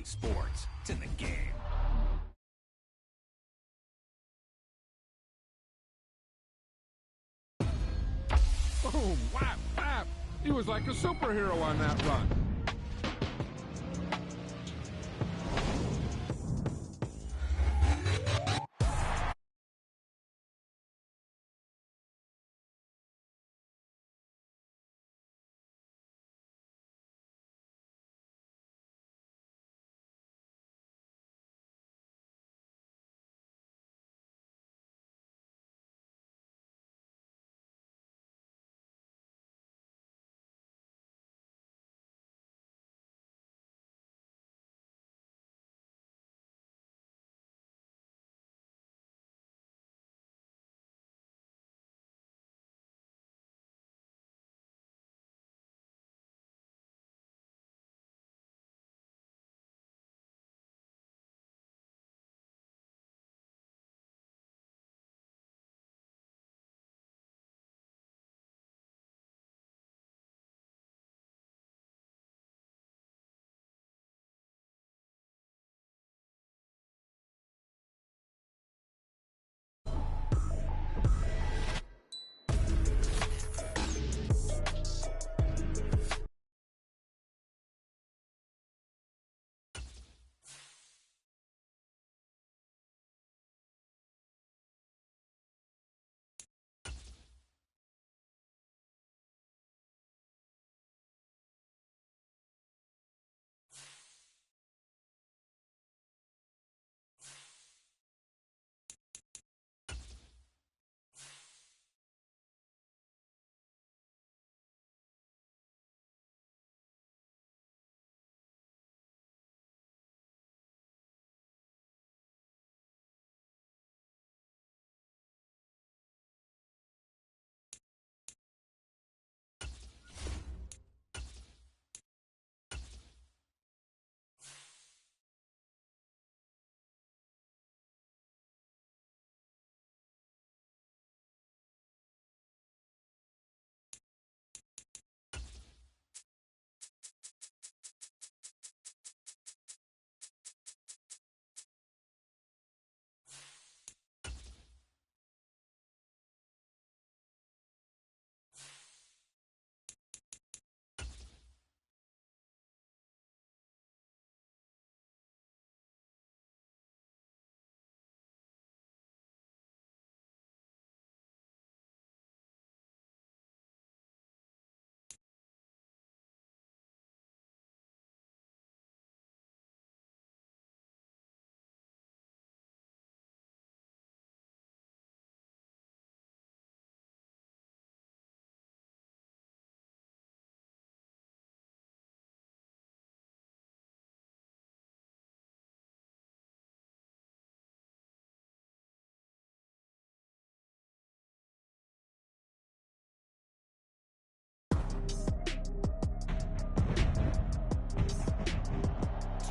EA Sports. It's in the game. Boom, whap, whap. He was like a superhero on that run.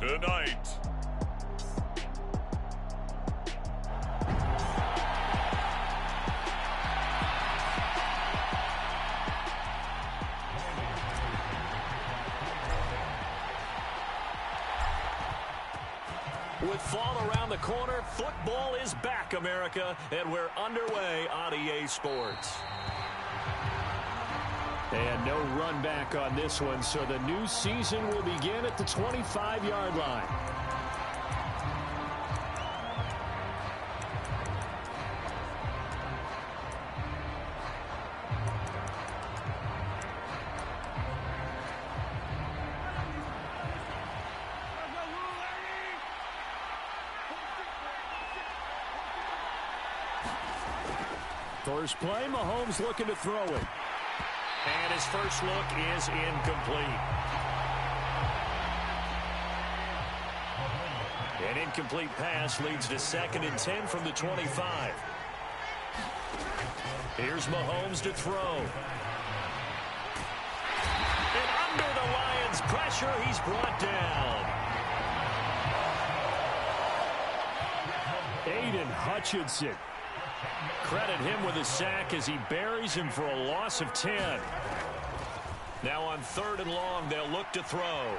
Tonight, with fall around the corner, football is back, America, and we're underway on EA Sports. And no run back on this one, so the new season will begin at the 25-yard line. First play, Mahomes looking to throw it. And his first look is incomplete. An incomplete pass leads to 2nd and 10 from the 25. Here's Mahomes to throw. And under the Lions' pressure, he's brought down. Aiden Hutchinson. Credit him with a sack as he buries him for a loss of 10. Now on 3rd and long, they'll look to throw.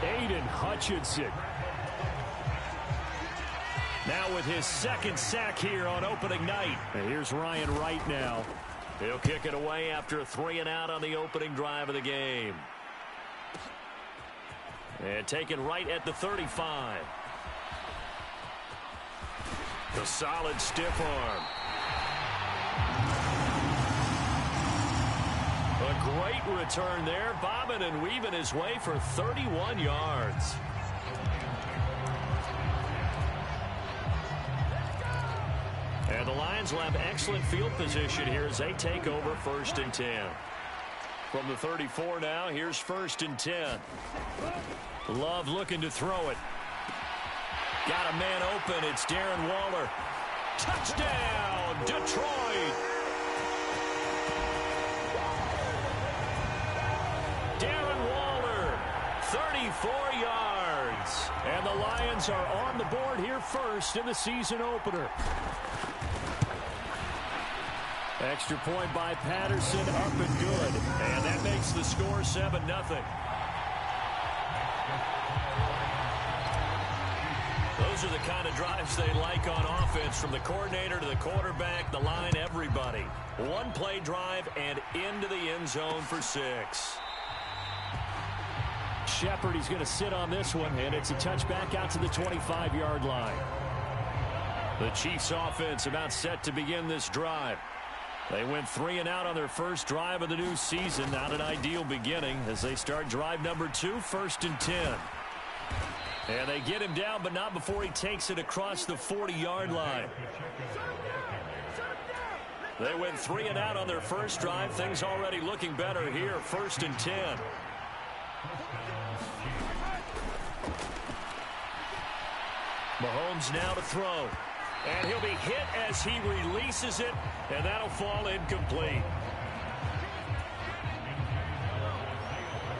Aiden Hutchinson. Now with his second sack here on opening night. And here's Ryan Wright now. He'll kick it away after a 3-and-out on the opening drive of the game. And taken right at the 35. The solid stiff arm. A great return there, bobbing and weaving his way for 31 yards. And the Lions will have excellent field position here as they take over 1st and 10. From the 34 now, here's 1st and 10. Love looking to throw it. Got a man open. It's Darren Waller. Touchdown, Detroit. Darren Waller, 34 yards. And the Lions are on the board here first in the season opener. Extra point by Patterson, up and good. And that makes the score 7-0. Those are the kind of drives they like on offense, from the coordinator to the quarterback, the line, everybody. One play drive and into the end zone for 6. Shepard, he's going to sit on this one, and it's a touchback out to the 25-yard line. The Chiefs offense about set to begin this drive. They went 3-and-out on their first drive of the new season. Not an ideal beginning as they start drive number 2, 1st and 10. And they get him down, but not before he takes it across the 40-yard line. They went 3-and-out on their first drive. Things already looking better here, 1st and 10. Mahomes now to throw. And he'll be hit as he releases it, and that'll fall incomplete.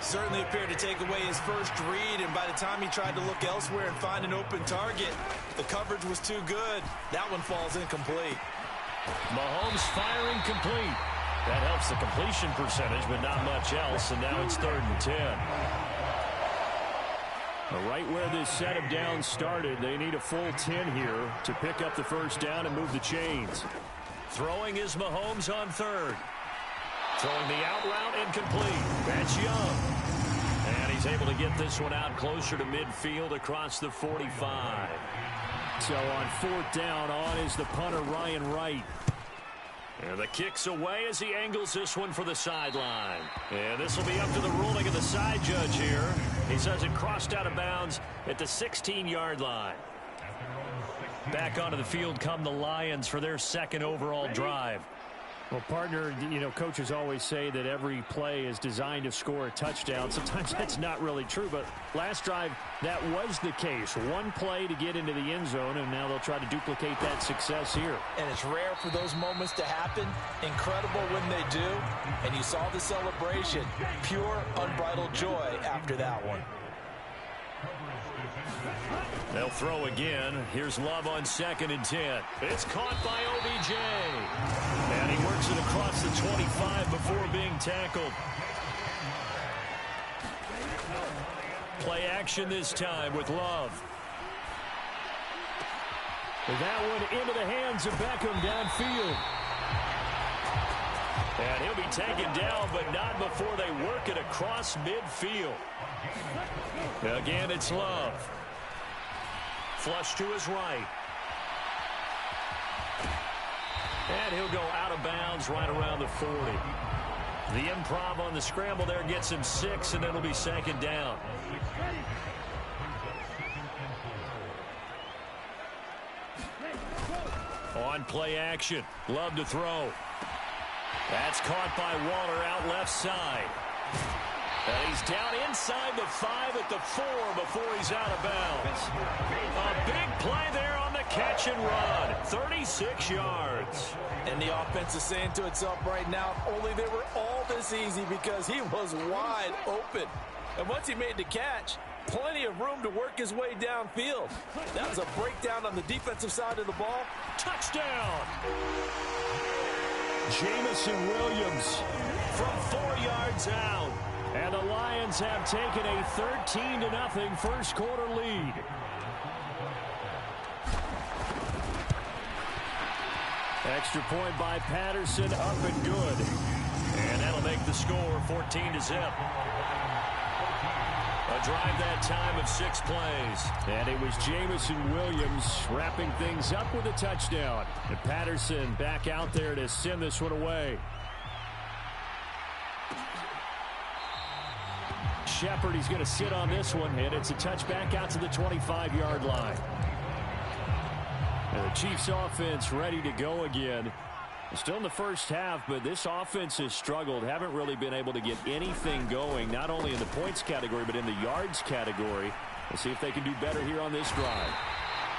Certainly appeared to take away his first read, and by the time he tried to look elsewhere and find an open target, the coverage was too good. That one falls incomplete. Mahomes firing complete. That helps the completion percentage, but not much else, and now it's 3rd and 10. Right where this set of downs started, they need a full 10 here to pick up the first down and move the chains. Throwing is Mahomes on 3rd. Throwing the out route incomplete. That's Young. And he's able to get this one out closer to midfield across the 45. So on 4th down, on is the punter Ryan Wright. And the kick's away as he angles this one for the sideline. And this will be up to the ruling of the side judge here. He says it crossed out of bounds at the 16-yard line. Back onto the field come the Lions for their 2nd overall drive. Well, partner, you know, coaches always say that every play is designed to score a touchdown. Sometimes that's not really true, but last drive, that was the case. One play to get into the end zone, and now they'll try to duplicate that success here. And it's rare for those moments to happen. Incredible when they do. And you saw the celebration. Pure, unbridled joy after that one. They'll throw again. Here's Love on 2nd and 10. It's caught by OBJ. And he works it across the 25 before being tackled. Play action this time with Love. That one into the hands of Beckham downfield. And he'll be taken down, but not before they work it across midfield. Again, it's Love. Flush to his right. And he'll go out of bounds right around the 40. The improv on the scramble there gets him 6, and it'll be 2nd down. On play action. Love to throw. That's caught by Waller out left side. And he's down inside the 5 at the 4 before he's out of bounds. A big play there on the catch and run. 36 yards. And the offense is saying to itself right now, only they were all this easy because he was wide open. And once he made the catch, plenty of room to work his way downfield. That was a breakdown on the defensive side of the ball. Touchdown! Jamison Williams from 4 yards out. And the Lions have taken a 13-0 first quarter lead. Extra point by Patterson, up and good. And that'll make the score 14-0. A drive that time of 6 plays. And it was Jamison Williams wrapping things up with a touchdown. And Patterson back out there to send this one away. Shepard, he's going to sit on this one, and it's a touchback out to the 25-yard line. And the Chiefs offense ready to go again. Still in the first half, but this offense has struggled. Haven't really been able to get anything going, not only in the points category, but in the yards category. We'll see if they can do better here on this drive.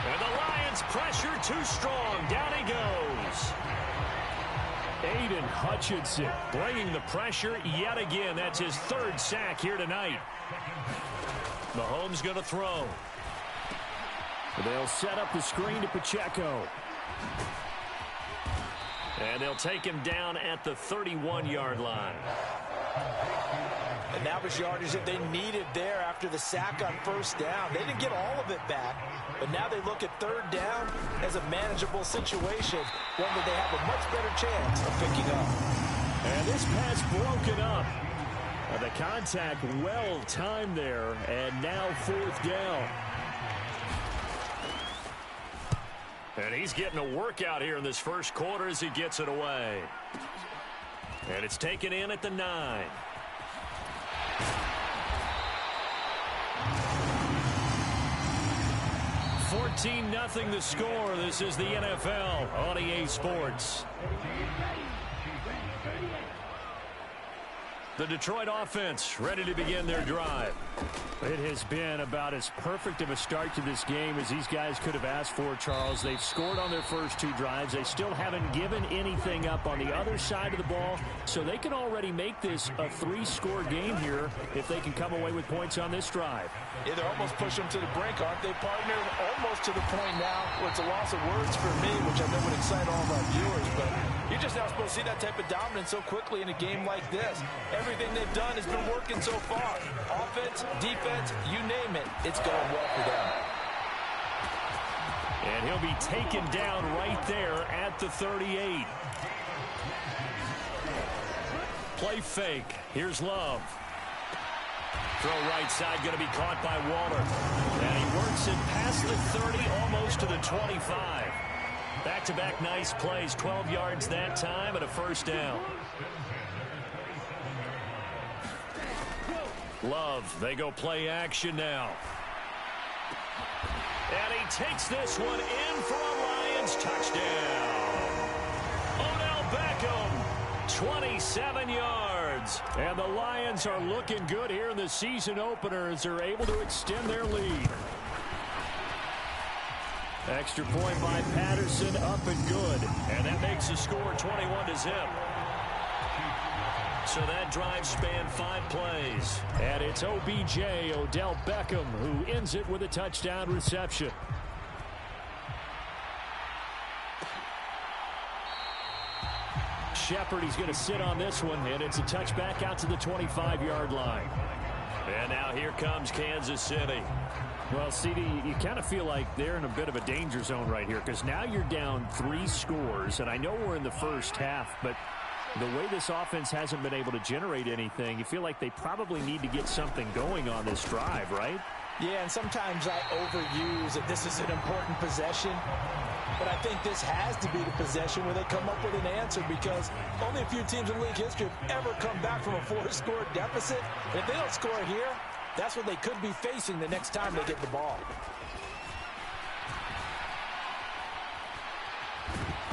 And the Lions pressure too strong. Down he goes. Aiden Hutchinson bringing the pressure yet again. That's his 3rd sack here tonight. Mahomes going to throw. They'll set up the screen to Pacheco. And they'll take him down at the 31-yard line. And that was yardage that they needed there after the sack on first down. They didn't get all of it back, but now they look at 3rd down as a manageable situation, one that they have a much better chance of picking up. And this pass broken up. The contact well timed there, and now 4th down. And he's getting a workout here in this first quarter as he gets it away. And it's taken in at the 9. $14-0 the score. This is the NFL on EA Sports. The Detroit offense ready to begin their drive. It has been about as perfect of a start to this game as these guys could have asked for, Charles. They've scored on their first 2 drives. They still haven't given anything up on the other side of the ball, so they can already make this a 3-score game here if they can come away with points on this drive. Yeah, they're almost pushing them to the brink, aren't they, partner? Almost to the point now where it's a loss of words for me, which I know would excite all of our viewers, but you're just not supposed to see that type of dominance so quickly in a game like this. Everything they've done has been working so far. Offense, defense, you name it, it's going well for them. And he'll be taken down right there at the 38. Play fake. Here's Love. Throw right side, going to be caught by Waller. And he works it past the 30, almost to the 25. Back-to-back nice plays, 12 yards that time and a first down. Love, they go play action now. And he takes this one in for a Lions touchdown. Odell Beckham, 27 yards. And the Lions are looking good here in the season opener as they're able to extend their lead. Extra point by Patterson, up and good. And that makes the score 21-0. So that drive spanned 5 plays. And it's OBJ, Odell Beckham, who ends it with a touchdown reception. Shepard, he's going to sit on this one, and it's a touchback out to the 25-yard line. And now here comes Kansas City. Well, CD, you kind of feel like they're in a bit of a danger zone right here because now you're down 3 scores, and I know we're in the first half, but the way this offense hasn't been able to generate anything, you feel like they probably need to get something going on this drive, right? Yeah, and sometimes I overuse that this is an important possession, but I think this has to be the possession where they come up with an answer because only a few teams in league history have ever come back from a 4-score deficit. And if they don't score here, that's what they could be facing the next time they get the ball.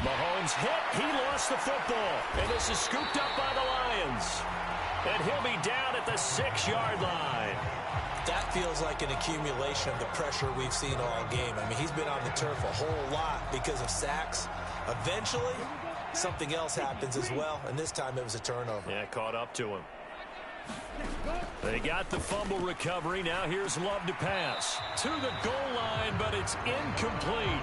Mahomes hit. He lost the football. And this is scooped up by the Lions. And he'll be down at the 6-yard line. That feels like an accumulation of the pressure we've seen all game. I mean, he's been on the turf a whole lot because of sacks. Eventually, something else happens as well, and this time it was a turnover. Yeah, caught up to him. They got the fumble recovery. Now here's Love to pass. To the goal line, but it's incomplete.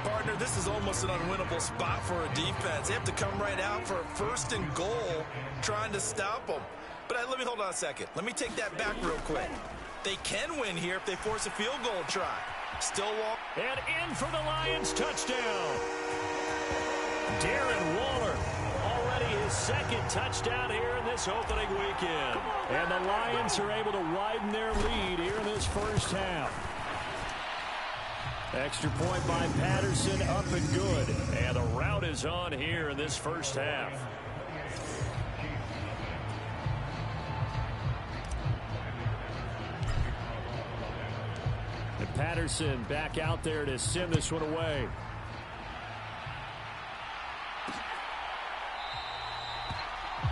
Partner, this is almost an unwinnable spot for a defense. They have to come right out for a 1st and goal trying to stop them. But let me hold on a second. Let me take that back real quick. They can win here if they force a field goal try. Still long. And in for the Lions touchdown. Darren Waller, already his second touchdown here in this opening weekend. And the Lions are able to widen their lead here in this first half. Extra point by Patterson, up and good. And the rout is on here in this first half. And Patterson back out there to send this one away.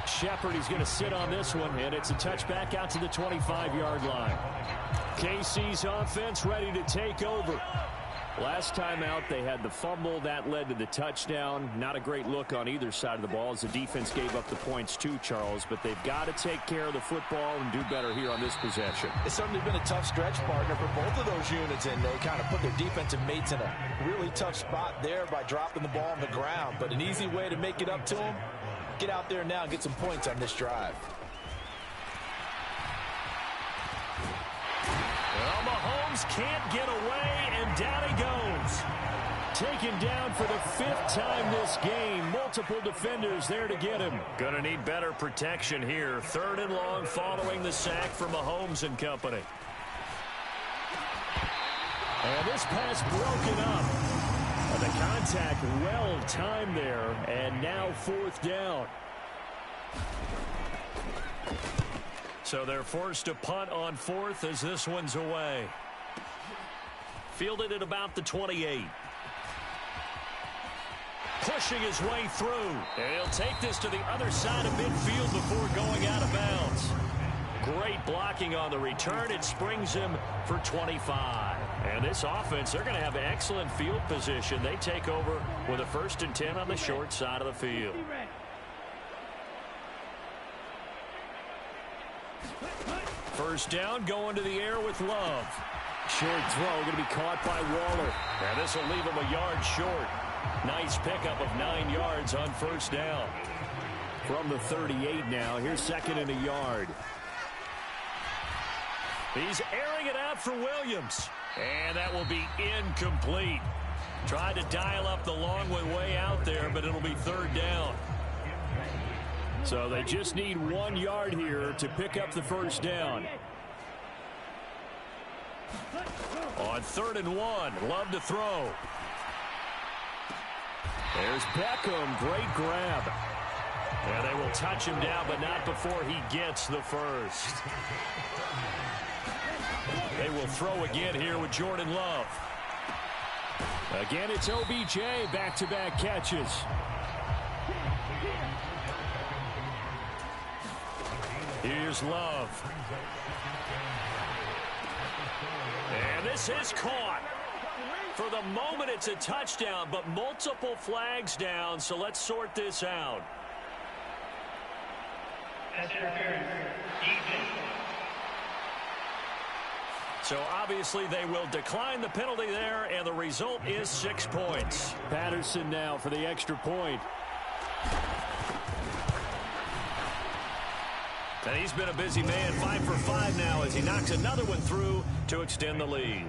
Shepard, he's going to sit on this one, and it's a touchback out to the 25-yard line. KC's offense ready to take over. Last time out, they had the fumble. That led to the touchdown. Not a great look on either side of the ball as the defense gave up the points too, Charles. But they've got to take care of the football and do better here on this possession. It's certainly been a tough stretch, partner, for both of those units, and they kind of put their defensive mates in a really tough spot there by dropping the ball on the ground. But an easy way to make it up to them, get out there now and get some points on this drive. Well, Mahomes can't get away, and down he goes. Taken down for the 5th time this game. Multiple defenders there to get him. Gonna need better protection here. 3rd and long following the sack for Mahomes and company. And this pass broken up. And the contact well timed there, and now 4th down. So they're forced to punt on 4th as this one's away. Fielded at about the 28. Pushing his way through. And he'll take this to the other side of midfield before going out of bounds. Great blocking on the return. It springs him for 25. And this offense, they're going to have excellent field position. They take over with a 1st and 10 on the short side of the field. First down, going to the air with Love. Short throw, going to be caught by Waller. And this will leave him a yard short. Nice pickup of 9 yards on 1st down. From the 38 now, here's 2nd and a yard. He's airing it out for Williams. And that will be incomplete. Tried to dial up the long one way out there, but it'll be 3rd down. So they just need 1 yard here to pick up the 1st down. On 3rd and 1, Love to throw. There's Beckham, great grab. And they will touch him down, but not before he gets the 1st. They will throw again here with Jordan Love. Again, it's OBJ, back-to-back catches. Here's Love. And this is caught. For the moment, it's a touchdown, but multiple flags down, so let's sort this out. So obviously they will decline the penalty there, and the result is 6 points. Patterson now for the extra point. And he's been a busy man, 5 for 5 now as he knocks another one through to extend the lead.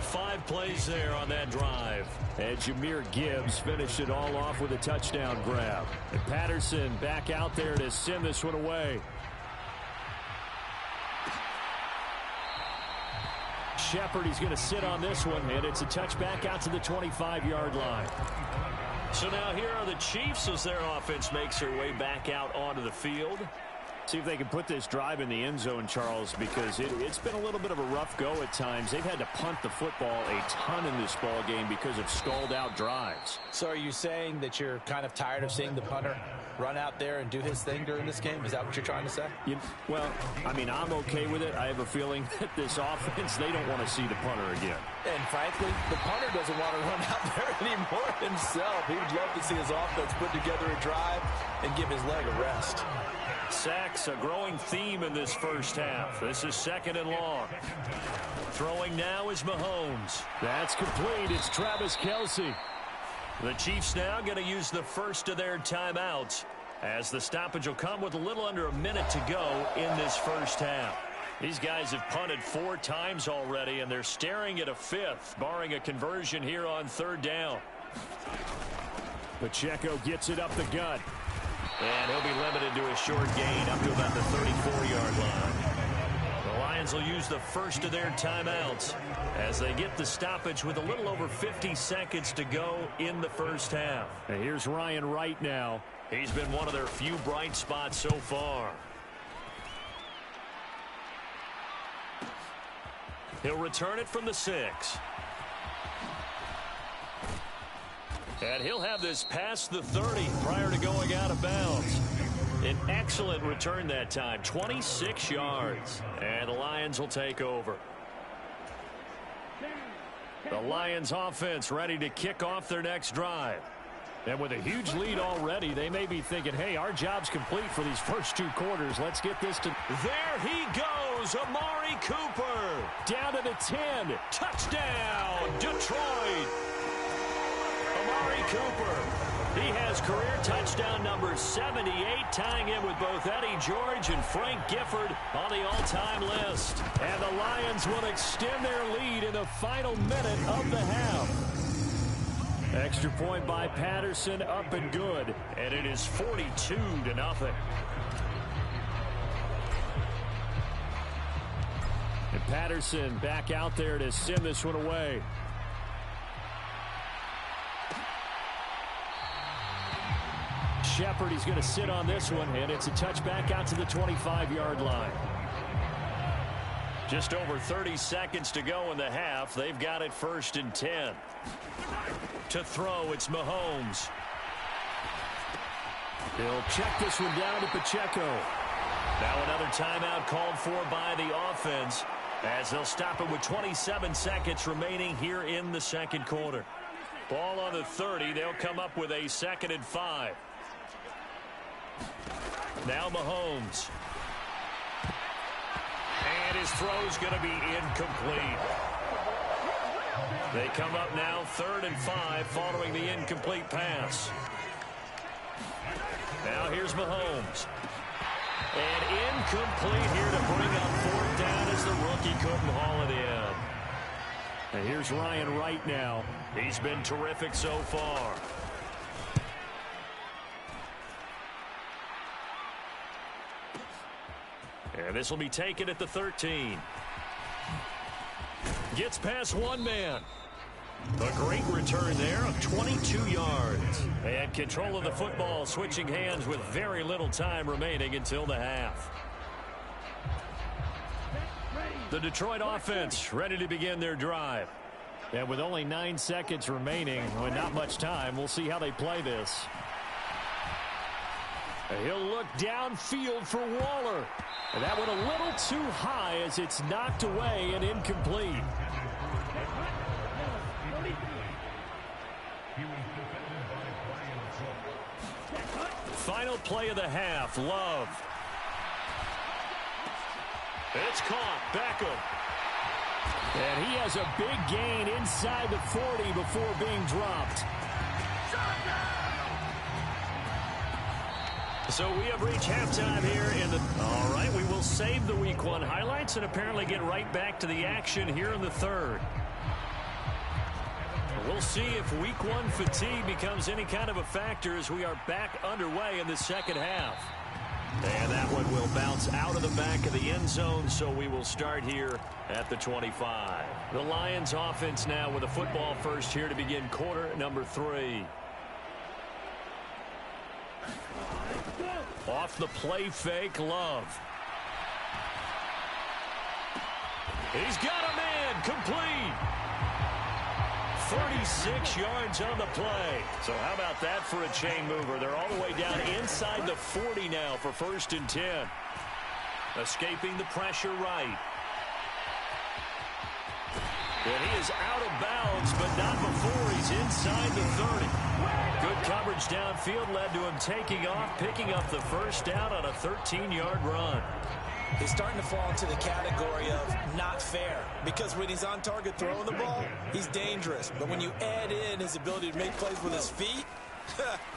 5 plays there on that drive. And Jahmyr Gibbs finished it all off with a touchdown grab. And Patterson back out there to send this one away. Shepard, he's going to sit on this one, and it's a touchback out to the 25-yard line. So now here are the Chiefs as their offense makes their way back out onto the field. See if they can put this drive in the end zone, Charles, because it's been a little bit of a rough go at times. They've had to punt the football a ton in this ball game because of stalled-out drives. So are you saying that you're kind of tired of seeing the punter run out there and do his thing during this game? Is that what you're trying to say? Well, I mean, I'm okay with it. I have a feeling that this offense, they don't want to see the punter again. And frankly, the punter doesn't want to run out there anymore himself. He would love to see his offense put together a drive and give his leg a rest. Sacks, a growing theme in this first half. This is 2nd and long. Throwing now is Mahomes. That's complete. It's Travis Kelce. The Chiefs now going to use the first of their timeouts as the stoppage will come with a little under a minute to go in this first half. These guys have punted 4 times already, and they're staring at a 5th, barring a conversion here on 3rd down. Pacheco gets it up the gut. And he'll be limited to a short gain up to about the 34-yard line. The Lions will use the first of their timeouts as they get the stoppage with a little over 50 seconds to go in the first half. And here's Ryan Wright now. He's been one of their few bright spots so far. He'll return it from the 6. And he'll have this past the 30 prior to going out of bounds. An excellent return that time, 26 yards. And the Lions will take over. The Lions offense ready to kick off their next drive. And with a huge lead already, they may be thinking, hey, our job's complete for these first 2 quarters. Let's get this to... There he goes, Amari Cooper. Down to the 10. Touchdown, Detroit. Amari Cooper. He has career touchdown number 78, tying in with both Eddie George and Frank Gifford on the all-time list. And the Lions will extend their lead in the final minute of the half. Extra point by Patterson, up and good. And it is 42-0. And Patterson back out there to send this one away. Shepard, he's going to sit on this one, and it's a touchback out to the 25-yard line. Just over 30 seconds to go in the half. They've got it 1st and 10. To throw, it's Mahomes. He'll check this one down to Pacheco. Now another timeout called for by the offense as they'll stop it with 27 seconds remaining here in the second quarter. Ball on the 30. They'll come up with a 2nd and 5. Now Mahomes. And his throw's going to be incomplete. They come up now 3rd and 5 following the incomplete pass. Now here's Mahomes. And incomplete here to bring up 4th down as the rookie couldn't haul it in. And here's Ryan Wright now. He's been terrific so far. And this will be taken at the 13. Gets past one man. A great return there of 22 yards. And control of the football switching hands with very little time remaining until the half. The Detroit offense ready to begin their drive. And with only 9 seconds remaining, with not much time, we'll see how they play this. And he'll look downfield for Waller. And that went a little too high as it's knocked away and incomplete. Final play of the half, Love. It's caught, Beckham. And he has a big gain inside the 40 before being dropped. So we have reached halftime here in the... All right, we will save the Week 1 highlights and apparently get right back to the action here in the third. We'll see if Week 1 fatigue becomes any kind of a factor as we are back underway in the second half. And that one will bounce out of the back of the end zone, so we will start here at the 25. The Lions offense now with a football first here to begin quarter number 3. Off the play fake, Love. He's got a man, complete. 36 yards on the play. So how about that for a chain mover? They're all the way down inside the 40 now for 1st and 10. Escaping the pressure right. And he is out of bounds, but not before he's inside the 30. Good coverage downfield led to him taking off, picking up the first down on a 13-yard run. He's starting to fall into the category of not fair, because when he's on target throwing the ball, he's dangerous. But when you add in his ability to make plays with his feet,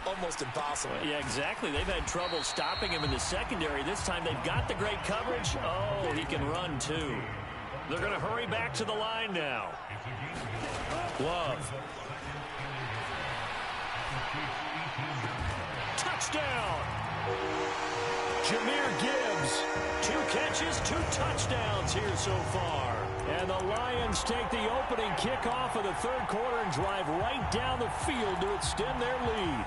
Almost impossible. Yeah, exactly. They've had trouble stopping him in the secondary. This time they've got the great coverage. Oh, he can run, too. They're going to hurry back to the line now. Love. Touchdown. Jahmyr Gibbs. 2 catches, 2 touchdowns here so far. And the Lions take the opening kickoff of the third quarter and drive right down the field to extend their lead.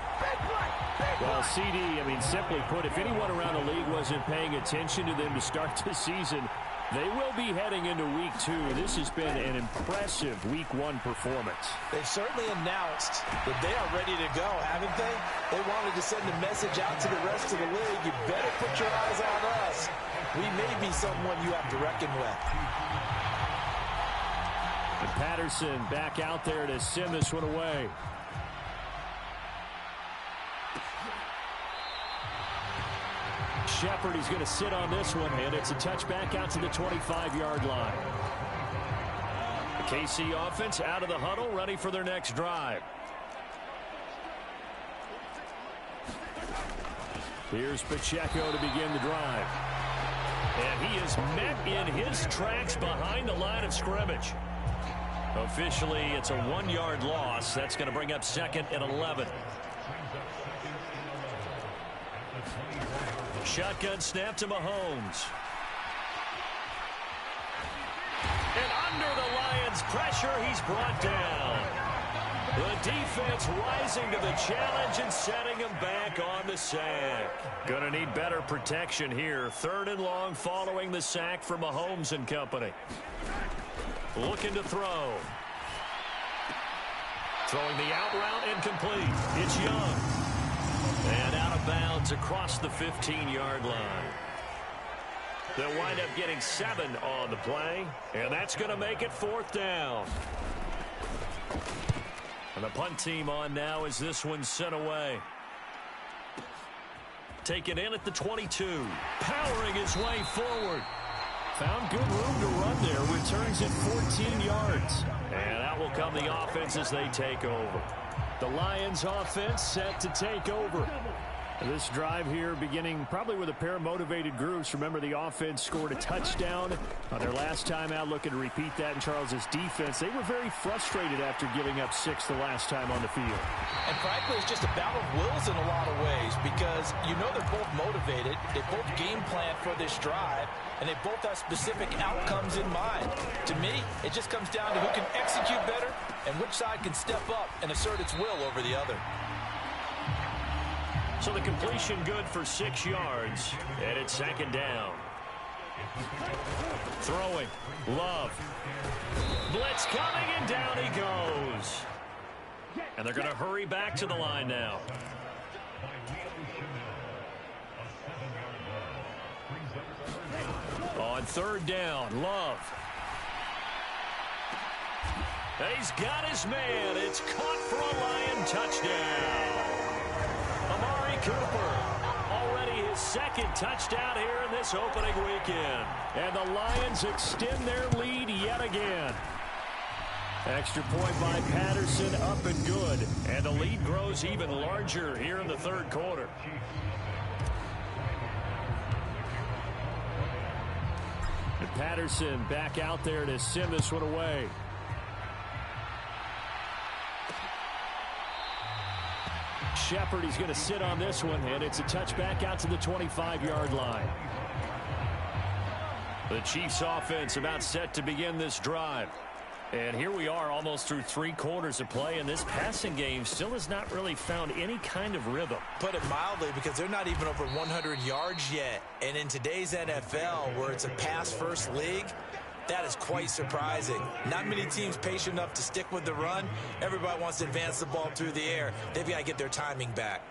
Well, CD, simply put, if anyone around the league wasn't paying attention to them to start the season, they will be heading into week 2. This has been an impressive week 1 performance. They've certainly announced that they are ready to go, haven't they? They wanted to send a message out to the rest of the league. You better put your eyes on us. We may be someone you have to reckon with. And Patterson back out there to send this one away. Shepard, he's going to sit on this one, and it's a touchback out to the 25-yard line. The KC offense out of the huddle, ready for their next drive. Here's Pacheco to begin the drive. And he is met in his tracks behind the line of scrimmage. Officially, it's a 1-yard loss. That's going to bring up 2nd and 11. Shotgun snap to Mahomes. And under the Lions' pressure, he's brought down. The defense rising to the challenge and setting him back on the sack. Gonna need better protection here. 3rd and long following the sack from Mahomes and company. Looking to throw. Throwing the out route incomplete. It's Young. And out of bounds across the 15-yard line. They'll wind up getting 7 on the play. And that's going to make it 4th down. And the punt team on now as this one's sent away. Taken in at the 22. Powering his way forward. Found good room to run there. Returns it 14 yards. And out will come the offense as they take over. The Lions offense set to take over. This drive here beginning probably with a pair of motivated groups. Remember, the offense scored a touchdown on their last time out, looking to repeat that in Charles's defense. They were very frustrated after giving up 6 the last time on the field. And frankly, it's just a battle of wills in a lot of ways because you know they're both motivated. They both game plan for this drive, and they both have specific outcomes in mind. To me, it just comes down to who can execute better and which side can step up and assert its will over the other. So the completion good for 6 yards, and it's 2nd down. Throwing. Love. Blitz coming, and down he goes. And they're going to hurry back to the line now. On 3rd down, Love. He's got his man. It's caught for a Lion touchdown. Amari Cooper, already his 2nd touchdown here in this opening weekend. And the Lions extend their lead yet again. Extra point by Patterson, up and good. And the lead grows even larger here in the 3rd quarter. And Patterson back out there to send this one away. Shepard, he's going to sit on this one, and it's a touchback out to the 25-yard line. The Chiefs offense about set to begin this drive. And here we are almost through 3 quarters of play, and this passing game still has not really found any kind of rhythm. Put it mildly, because they're not even over 100 yards yet. And in today's NFL, where it's a pass-first league, that is quite surprising. Not many teams patient enough to stick with the run. Everybody wants to advance the ball through the air. They've got to get their timing back.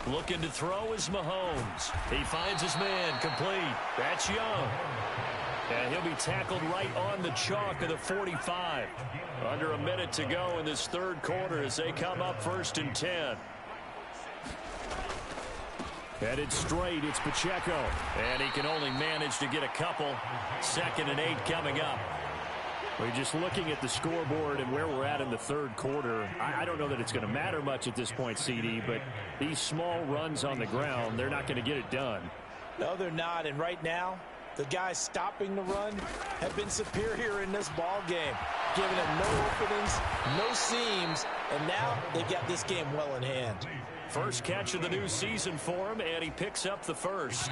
Looking to throw is Mahomes. He finds his man complete. That's Young. And he'll be tackled right on the chalk of the 45. Under a minute to go in this 3rd quarter as they come up 1st and 10. Headed straight, it's Pacheco. And he can only manage to get a couple. 2nd and 8 coming up. We're just looking at the scoreboard and where we're at in the third quarter. I don't know that it's going to matter much at this point, CD, but these small runs on the ground, they're not going to get it done. No, they're not. And right now, the guys stopping the run have been superior in this ball game, giving them no openings, no seams, and now they've got this game well in hand. First catch of the new season for him, and he picks up the first.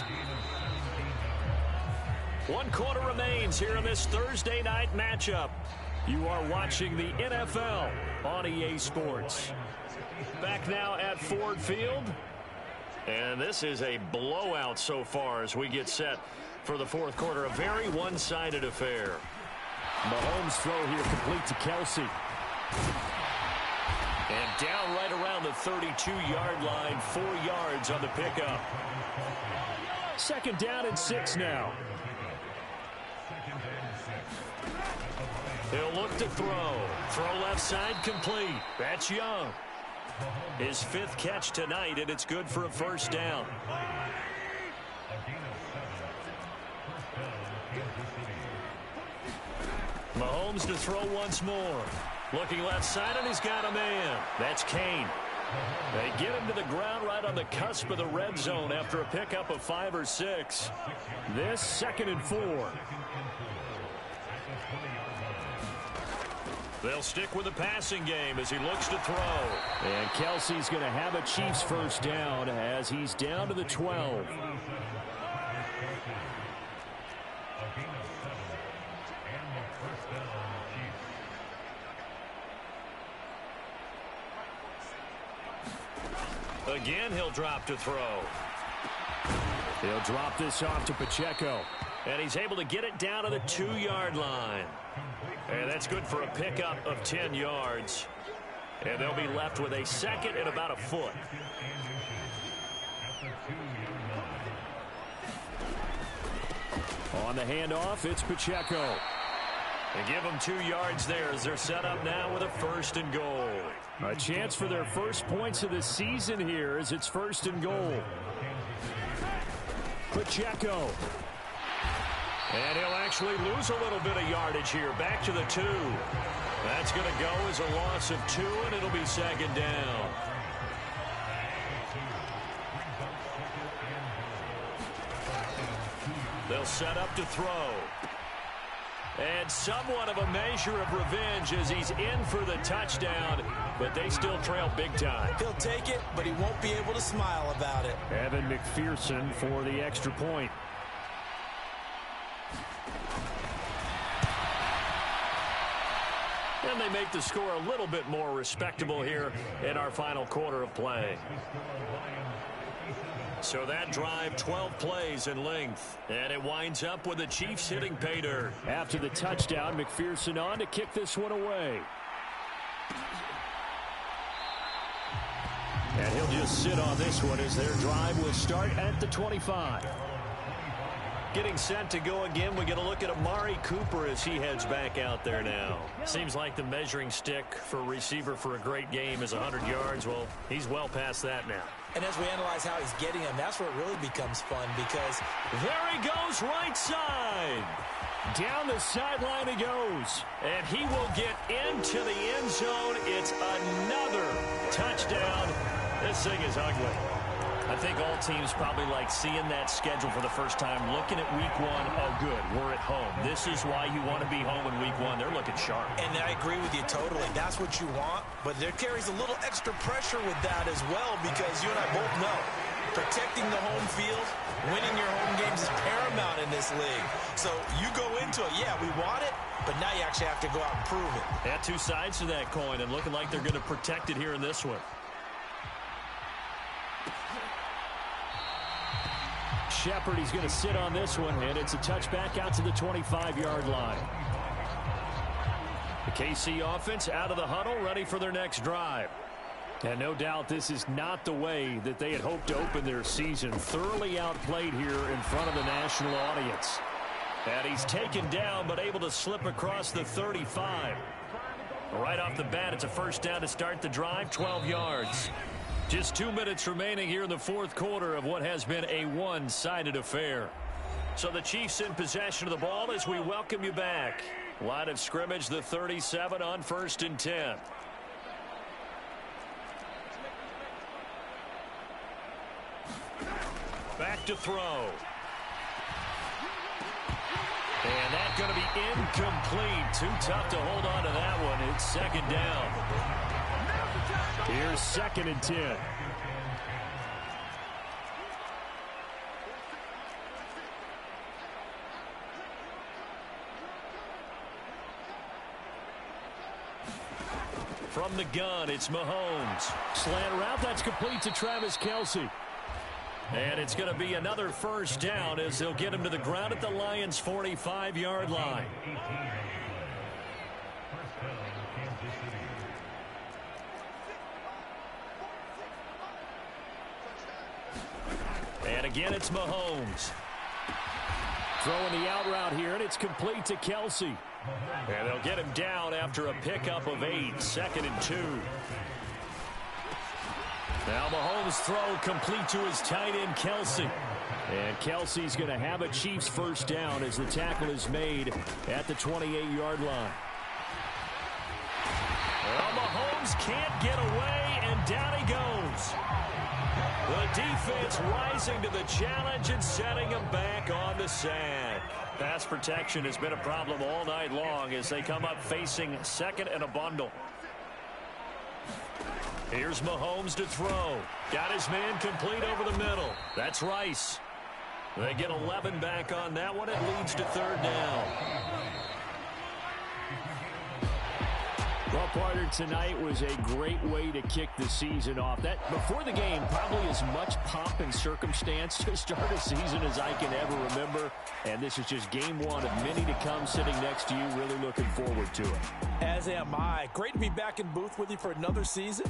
1 quarter remains here in this Thursday night matchup. You are watching the NFL on EA Sports. Back now at Ford Field. And this is a blowout so far as we get set for the fourth quarter. A very one-sided affair. Mahomes' throw here complete to Kelsey. And down right around the 32-yard line, 4 yards on the pickup. Second down and 6 now. He'll look to throw. Throw left side complete. That's Young. His 5th catch tonight, and it's good for a first down. Mahomes to throw once more. Looking left side, and he's got a man. That's Kane. They get him to the ground right on the cusp of the red zone after a pickup of 5 or 6. This 2nd and 4. They'll stick with the passing game as he looks to throw. And Kelsey's going to have a Chiefs first down as he's down to the 12. Again, he'll drop to throw. He'll drop this off to Pacheco. And he's able to get it down to the 2-yard line. And that's good for a pickup of 10 yards. And they'll be left with a second and about a foot. On the handoff, it's Pacheco. And give them 2 yards there as they're set up now with a 1st and goal. A chance for their first points of the season here as it's 1st and goal. Pacheco. And he'll actually lose a little bit of yardage here. Back to the 2. That's going to go as a loss of 2, and it'll be 2nd down. They'll set up to throw. And somewhat of a measure of revenge as he's in for the touchdown, but they still trail big time. He'll take it, but he won't be able to smile about it. Evan McPherson for the extra point. And they make the score a little bit more respectable here in our final quarter of play. So that drive, 12 plays in length. And it winds up with the Chiefs hitting pay dirt. After the touchdown, McPherson on to kick this one away. And he'll just sit on this one as their drive will start at the 25. Getting set to go again, we get a look at Amari Cooper as he heads back out there now. Seems like the measuring stick for a receiver for a great game is 100 yards. Well, he's well past that now. And as we analyze how he's getting them, that's where it really becomes fun because there he goes right side. Down the sideline he goes. And he will get into the end zone. It's another touchdown. This thing is ugly. I think all teams probably like seeing that schedule for the first time, looking at week 1. Oh, good, we're at home. This is why you want to be home in week 1. They're looking sharp. And I agree with you totally. That's what you want, but there carries a little extra pressure with that as well because you and I both know protecting the home field, winning your home games is paramount in this league. So you go into it, yeah, we want it, but now you actually have to go out and prove it. Yeah, 2 sides to that coin, and looking like they're going to protect it here in this one. Shepard, he's going to sit on this one, and it's a touchback out to the 25-yard line. The KC offense out of the huddle, ready for their next drive. And no doubt this is not the way that they had hoped to open their season. Thoroughly outplayed here in front of the national audience. And he's taken down, but able to slip across the 35. Right off the bat, it's a first down to start the drive, 12 yards. Just 2 minutes remaining here in the fourth quarter of what has been a one-sided affair. So the Chiefs in possession of the ball as we welcome you back. Line of scrimmage, the 37 on 1st and 10. Back to throw. And that's going to be incomplete. Too tough to hold on to that one. It's 2nd down. Here's 2nd and 10. From the gun, it's Mahomes. Slant route, that's complete to Travis Kelce. And it's going to be another 1st down as they'll get him to the ground at the Lions' 45-yard line. And again, it's Mahomes. Throwing the out route here, and it's complete to Kelce. And they'll get him down after a pickup of 8, 2nd and 2. Now Mahomes' throw complete to his tight end, Kelce. And Kelce's going to have a Chiefs 1st down as the tackle is made at the 28-yard line. Well, Mahomes can't get away, and down he goes. The defense rising to the challenge and setting him back on the sack. Pass protection has been a problem all night long as they come up facing 2nd and a bundle. Here's Mahomes to throw. Got his man complete over the middle. That's Rice. They get 11 back on that one. It leads to 3rd down. Well, partner, tonight was a great way to kick the season off. That, before the game, probably as much pomp and circumstance to start a season as I can ever remember. And this is just game 1 of many to come sitting next to you. Really looking forward to it. As am I. Great to be back in booth with you for another season.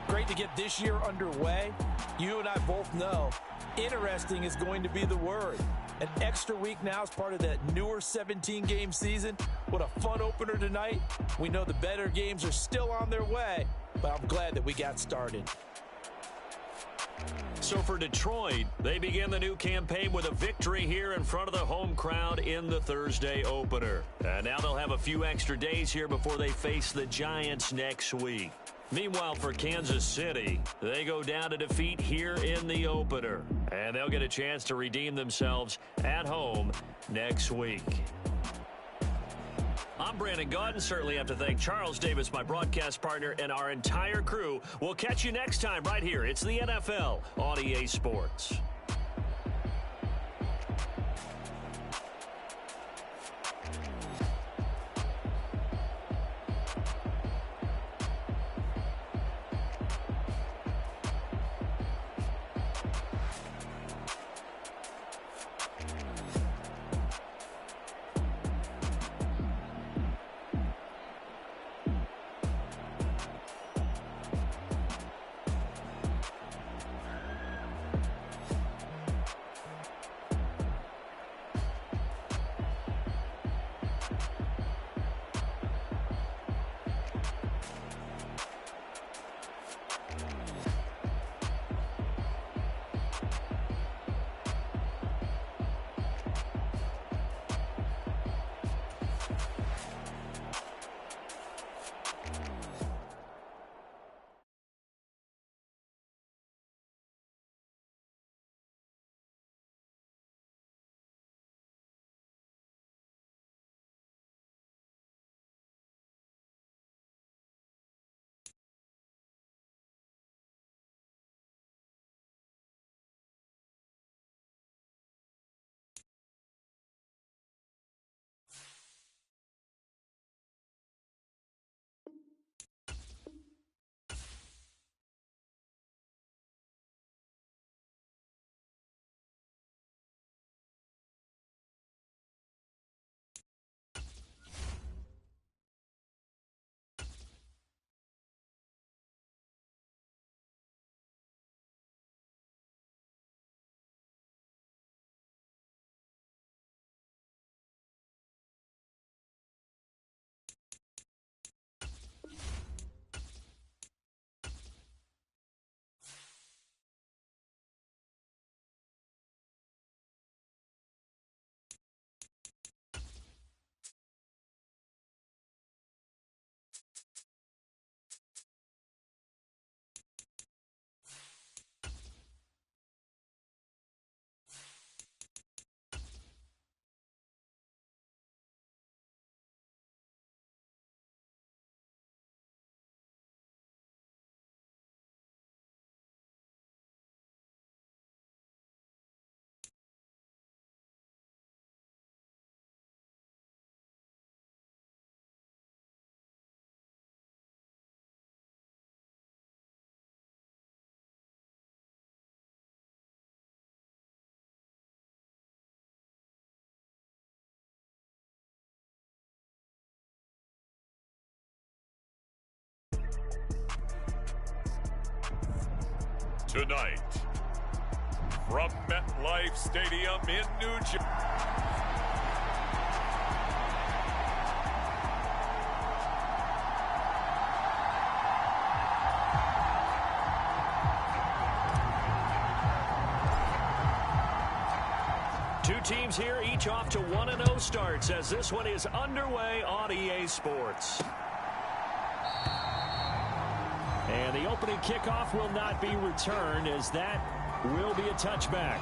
Great to get this year underway. You and I both know interesting is going to be the word. An extra week now as part of that newer 17-game season. What a fun opener tonight. We know the better games are still on their way, but I'm glad that we got started. So for Detroit, they begin the new campaign with a victory here in front of the home crowd in the Thursday opener. And now they'll have a few extra days here before they face the Giants next week. Meanwhile, for Kansas City, they go down to defeat here in the opener. And they'll get a chance to redeem themselves at home next week. I'm Brandon Gaudin. Certainly have to thank Charles Davis, my broadcast partner, and our entire crew. We'll catch you next time right here. It's the NFL on EA Sports. Tonight, from MetLife Stadium in New Jersey. Two teams here, each off to 1-0 starts as this one is underway on EA Sports. And the opening kickoff will not be returned as that will be a touchback.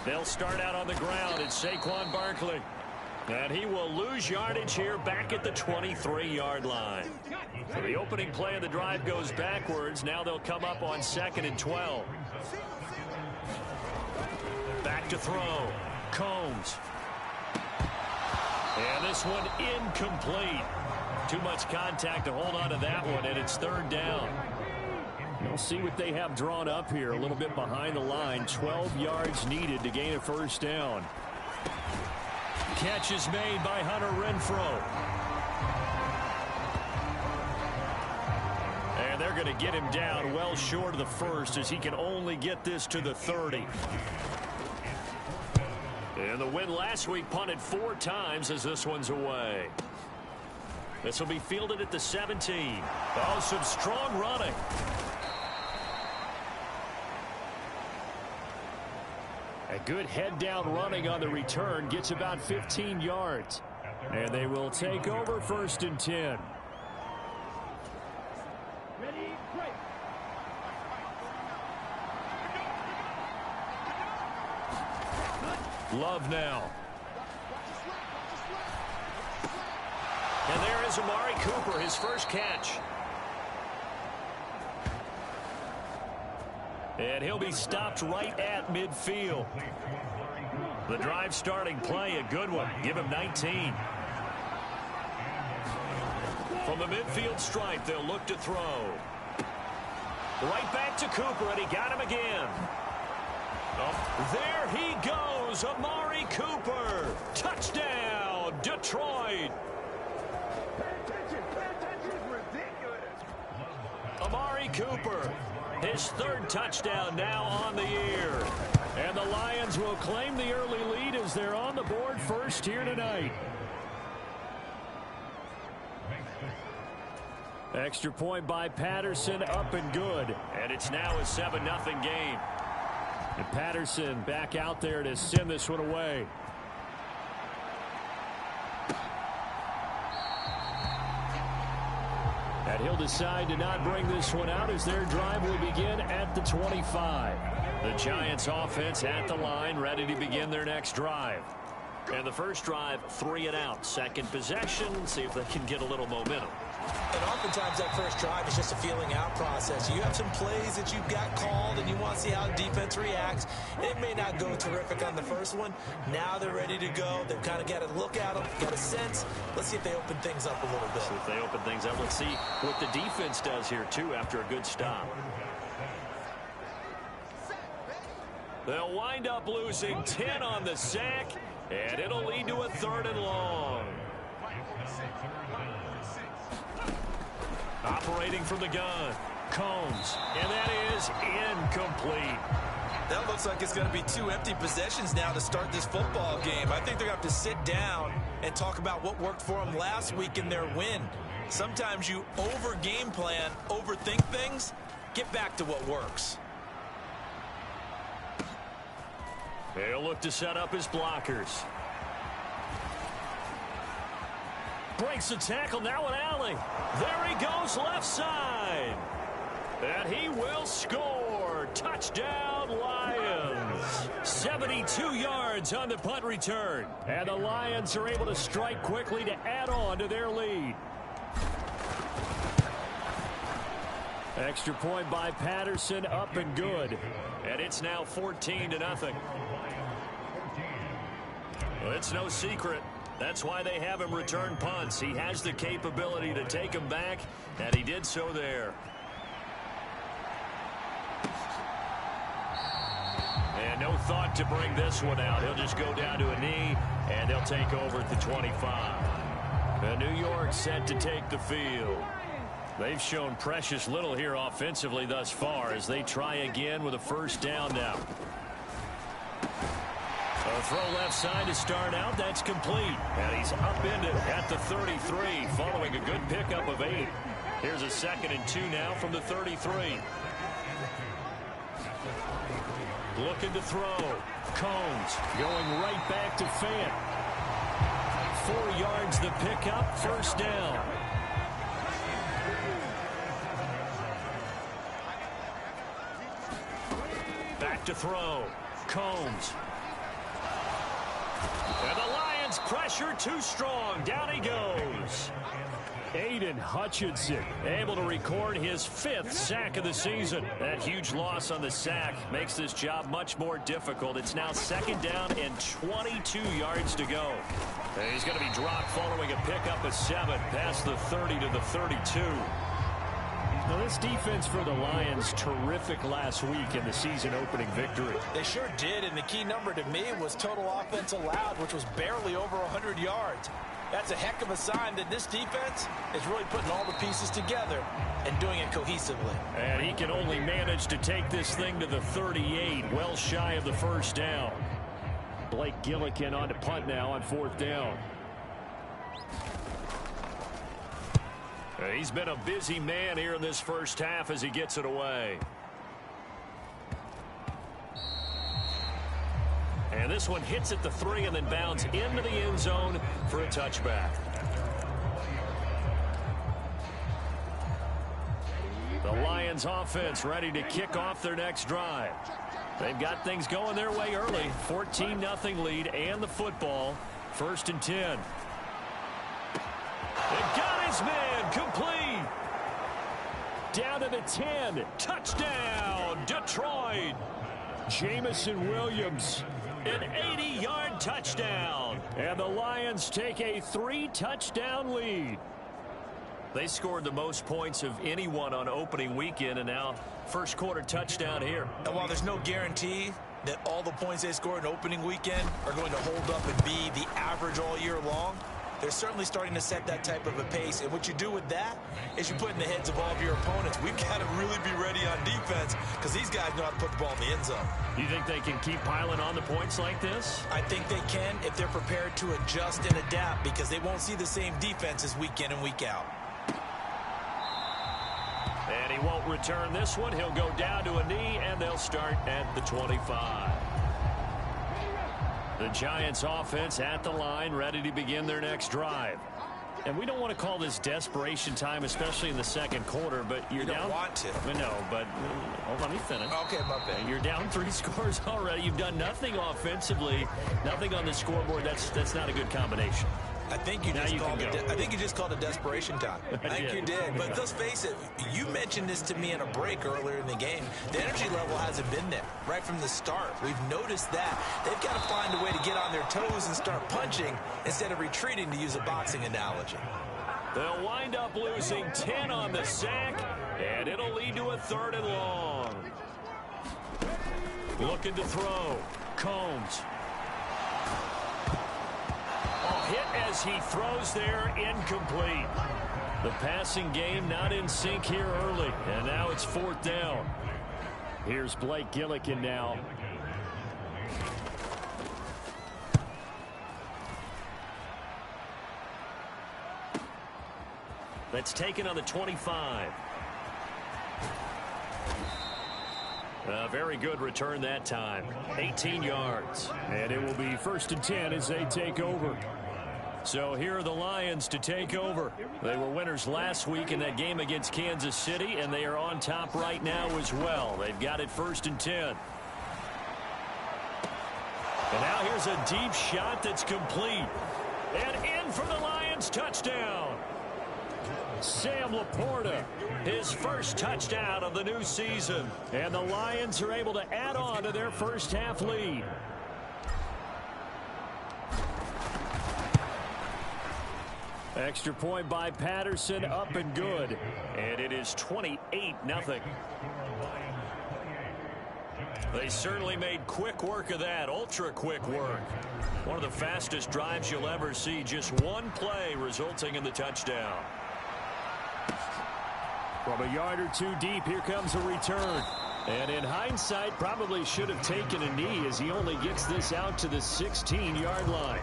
They'll start out on the ground. It's Saquon Barkley. And he will lose yardage here back at the 23-yard line. So the opening play of the drive goes backwards. Now they'll come up on 2nd and 12. Back to throw. Combs. And this one incomplete. Too much contact to hold on to that one, and it's 3rd down. We'll see what they have drawn up here. A little bit behind the line. 12 yards needed to gain a 1st down. Catch is made by Hunter Renfrow. And they're going to get him down well short of the 1st as he can only get this to the 30. And the win last week punted 4 times as this one's away. This will be fielded at the 17. Oh, some strong running. A good head-down running on the return gets about 15 yards. And they will take over 1st and 10. Ready, break. Love now. And there is Amari Cooper, his first catch. And he'll be stopped right at midfield. The drive starting play, a good one. Give him 19. From the midfield stripe, they'll look to throw. Right back to Cooper, and he got him again. Oh, there he goes, Amari Cooper. Touchdown, Detroit. Amari Cooper. His 3rd touchdown now on the year. And the Lions will claim the early lead as they're on the board first here tonight. Extra point by Patterson, up and good. And it's now a 7-0 game. And Patterson back out there to send this one away. And he'll decide to not bring this one out as their drive will begin at the 25. The Giants offense at the line, ready to begin their next drive. And the first drive, 3 and out. Second possession, see if they can get a little momentum. And oftentimes that first drive is just a feeling out process. You have some plays that you've got called and you want to see how defense reacts. It may not go terrific on the first one. Now they're ready to go. They've kind of got to look at them, got a sense. Let's see if they open things up a little bit. See if they open things up. Let's see what the defense does here, too, after a good stop. They'll wind up losing 10 on the sack, and it'll lead to a 3rd and long. Operating from the gun, Combs, and that is incomplete. That looks like it's going to be 2 empty possessions now to start this football game. I think they're going to have to sit down and talk about what worked for them last week in their win. Sometimes you over-game plan, overthink things. Get back to what works. They'll look to set up his blockers. Breaks the tackle, now an alley. There he goes, left side. And he will score. Touchdown, Lions. 72 yards on the punt return. And the Lions are able to strike quickly to add on to their lead. Extra point by Patterson, up and good. And it's now 14-0. Well, it's no secret. That's why they have him return punts. He has the capability to take them back, and he did so there. And no thought to bring this one out. He'll just go down to a knee, and they'll take over at the 25. And New York set to take the field. They've shown precious little here offensively thus far as they try again with a first down now. A throw left side to start out. That's complete. And he's upended at the 33 following a good pickup of 8. Here's a 2nd and 2 now from the 33. Looking to throw. Combs going right back to Fant. 4 yards the pickup. First down. Back to throw. Combs. And the Lions pressure too strong. Down he goes. Aiden Hutchinson able to record his 5th sack of the season. That huge loss on the sack makes this job much more difficult. It's now 2nd down and 22 yards to go. And he's going to be dropped following a pickup of 7 past the 30 to the 32. Now, this defense for the Lions, terrific last week in the season-opening victory. They sure did, and the key number to me was total offense allowed, which was barely over 100 yards. That's a heck of a sign that this defense is really putting all the pieces together and doing it cohesively. And he can only manage to take this thing to the 38, well shy of the first down. Blake Gillikin on to punt now on 4th down. He's been a busy man here in this first half as he gets it away. And this one hits at the 3 and then bounds into the end zone for a touchback. The Lions offense ready to kick off their next drive. They've got things going their way early. 14-0 lead and the football. 1st and 10. They got his man complete. Down to the 10. Touchdown, Detroit. Jamison Williams, an 80-yard touchdown. And the Lions take a 3-touchdown lead. They scored the most points of anyone on opening weekend, and now first quarter touchdown here. And while there's no guarantee that all the points they scored in opening weekend are going to hold up and be the average all year long, they're certainly starting to set that type of a pace. And what you do with that is you put in the heads of all of your opponents. We've got to really be ready on defense because these guys know how to put the ball in the end zone. You think they can keep piling on the points like this? I think they can if they're prepared to adjust and adapt, because they won't see the same defenses week in and week out. And he won't return this one. He'll go down to a knee, and they'll start at the 25. The Giants offense at the line, ready to begin their next drive. And we don't want to call this desperation time, especially in the second quarter, but you're down. You don't want to. No, but let me finish. Okay, my bad. You're down 3 scores already. You've done nothing offensively, nothing on the scoreboard. That's not a good combination. I think you just called it desperation time. I think you did. But let's face it, you mentioned this to me in a break earlier in the game. The energy level hasn't been there right from the start. We've noticed that. They've got to find a way to get on their toes and start punching instead of retreating, to use a boxing analogy. They'll wind up losing 10 on the sack, and it'll lead to a 3rd and long. Looking to throw. Combs. Hit as he throws there, incomplete. The passing game not in sync here early, and now it's 4th down. Here's Blake Gillikin now. That's taken on the 25. A very good return that time. 18 yards. And it will be 1st and 10 as they take over. So here are the Lions to take over. They were winners last week in that game against Kansas City, and they are on top right now as well. They've got it 1st and 10. And now here's a deep shot that's complete. And in for the Lions touchdown. Sam Laporta, his first touchdown of the new season. And the Lions are able to add on to their first half lead. Extra point by Patterson, up and good. And it is 28-0. They certainly made quick work of that, ultra quick work. One of the fastest drives you'll ever see, just one play resulting in the touchdown. From a yard or two deep, here comes a return. And in hindsight, probably should have taken a knee as he only gets this out to the 16-yard line.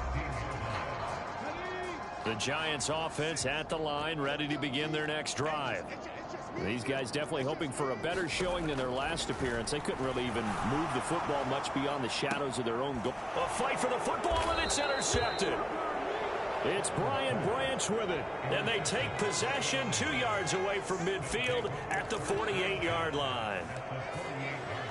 The Giants offense at the line, ready to begin their next drive. These guys definitely hoping for a better showing than their last appearance. They couldn't really even move the football much beyond the shadows of their own goal. A fight for the football, and it's intercepted. It's Brian Branch with it. And they take possession 2 yards away from midfield at the 48-yard line.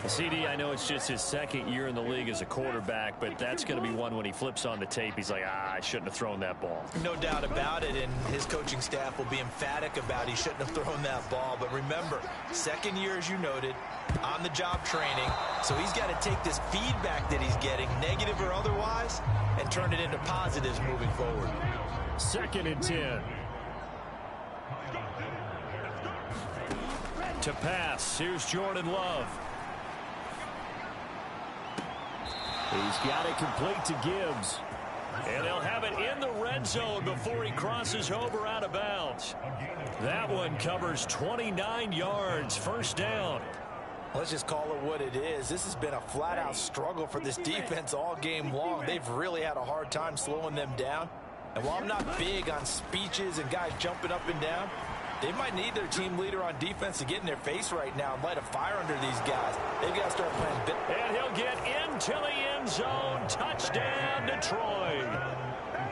CD, I know it's just his second year in the league as a quarterback, but that's going to be one when he flips on the tape. He's like, I shouldn't have thrown that ball. No doubt about it, and his coaching staff will be emphatic about he shouldn't have thrown that ball. But remember, second year, as you noted, on-the-job training, so he's got to take this feedback that he's getting, negative or otherwise, and turn it into positives moving forward. 2nd and 10. To pass, here's Jordan Love. He's got it complete to Gibbs. And they'll have it in the red zone before he crosses over out of bounds. That one covers 29 yards, first down. Let's just call it what it is. This has been a flat-out struggle for this defense all game long. They've really had a hard time slowing them down. And while I'm not big on speeches and guys jumping up and down, they might need their team leader on defense to get in their face right now and light a fire under these guys. They've got to start playing bit. And he'll get into the end zone. Touchdown, Detroit.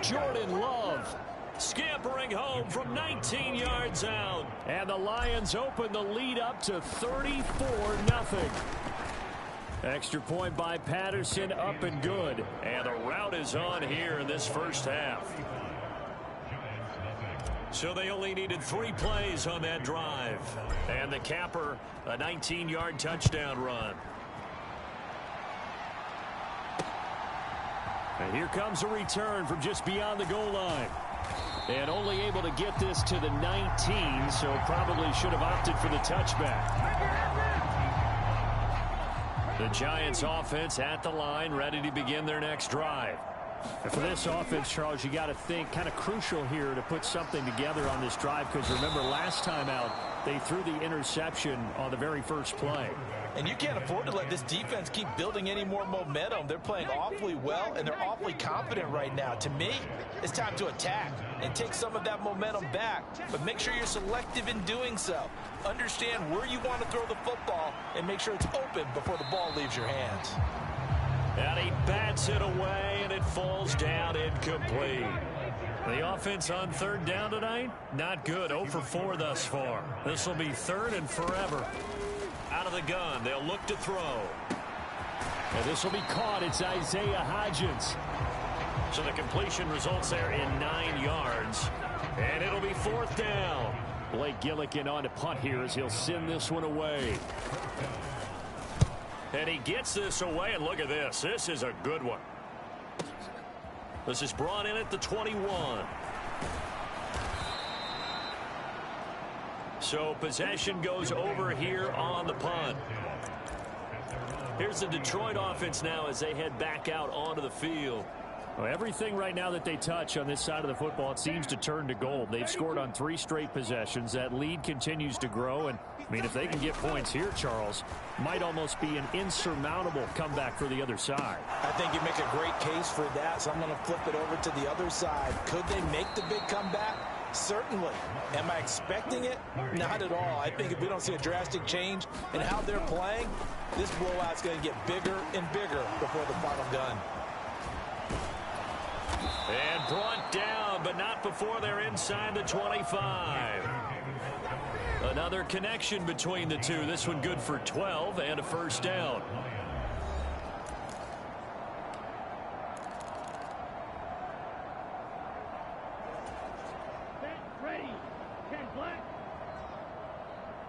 Jordan Love scampering home from 19 yards out. And the Lions open the lead up to 34-0. Extra point by Patterson, up and good. And the route is on here in this first half. So they only needed 3 plays on that drive. And the capper, a 19-yard touchdown run. And here comes a return from just beyond the goal line. And only able to get this to the 19, so probably should have opted for the touchback. The Giants offense at the line, ready to begin their next drive. And for this offense, Charles, you got to think kind of crucial here to put something together on this drive, because remember last time out they threw the interception on the very first play. And you can't afford to let this defense keep building any more momentum. They're playing awfully well, and they're awfully confident right now. To me, it's time to attack and take some of that momentum back. But make sure you're selective in doing so. Understand where you want to throw the football and make sure it's open before the ball leaves your hands. And he bats it away, and it falls down incomplete. The offense on third down tonight, not good. 0 for 4 thus far. This will be 3rd and forever. Out of the gun, they'll look to throw. And this will be caught. It's Isaiah Hodgins. So the completion results there in 9 yards. And it'll be 4th down. Blake Gillikin on to punt here as he'll send this one away. And he gets this away, and look at this. This is a good one. This is brought in at the 21. So possession goes over here on the punt. Here's the Detroit offense now as they head back out onto the field. Well, everything right now that they touch on this side of the football, it seems to turn to gold. They've scored on 3 straight possessions. That lead continues to grow. And, I mean, if they can get points here, Charles, might almost be an insurmountable comeback for the other side. I think you make a great case for that, so I'm going to flip it over to the other side. Could they make the big comeback? Certainly. Am I expecting it? Not at all. I think if we don't see a drastic change in how they're playing, this blowout's going to get bigger and bigger before the final gun. And brought down, but not before they're inside the 25. Another connection between the two. This one good for 12 and a first down. Ready. 10 black.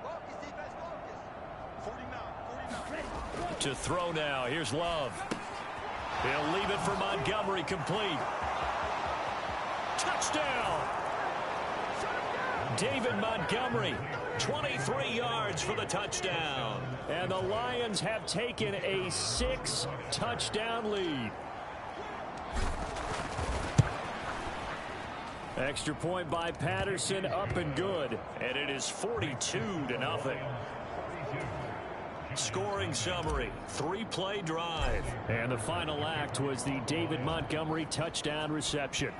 Focus, defense, focus. 49. To throw now. Here's Love. He'll leave it for Montgomery, complete. Touchdown! David Montgomery, 23 yards for the touchdown. And the Lions have taken a 6-touchdown lead. Extra point by Patterson, up and good. And it is 42-0. Scoring summary, 3-play drive. And the final act was the David Montgomery touchdown reception.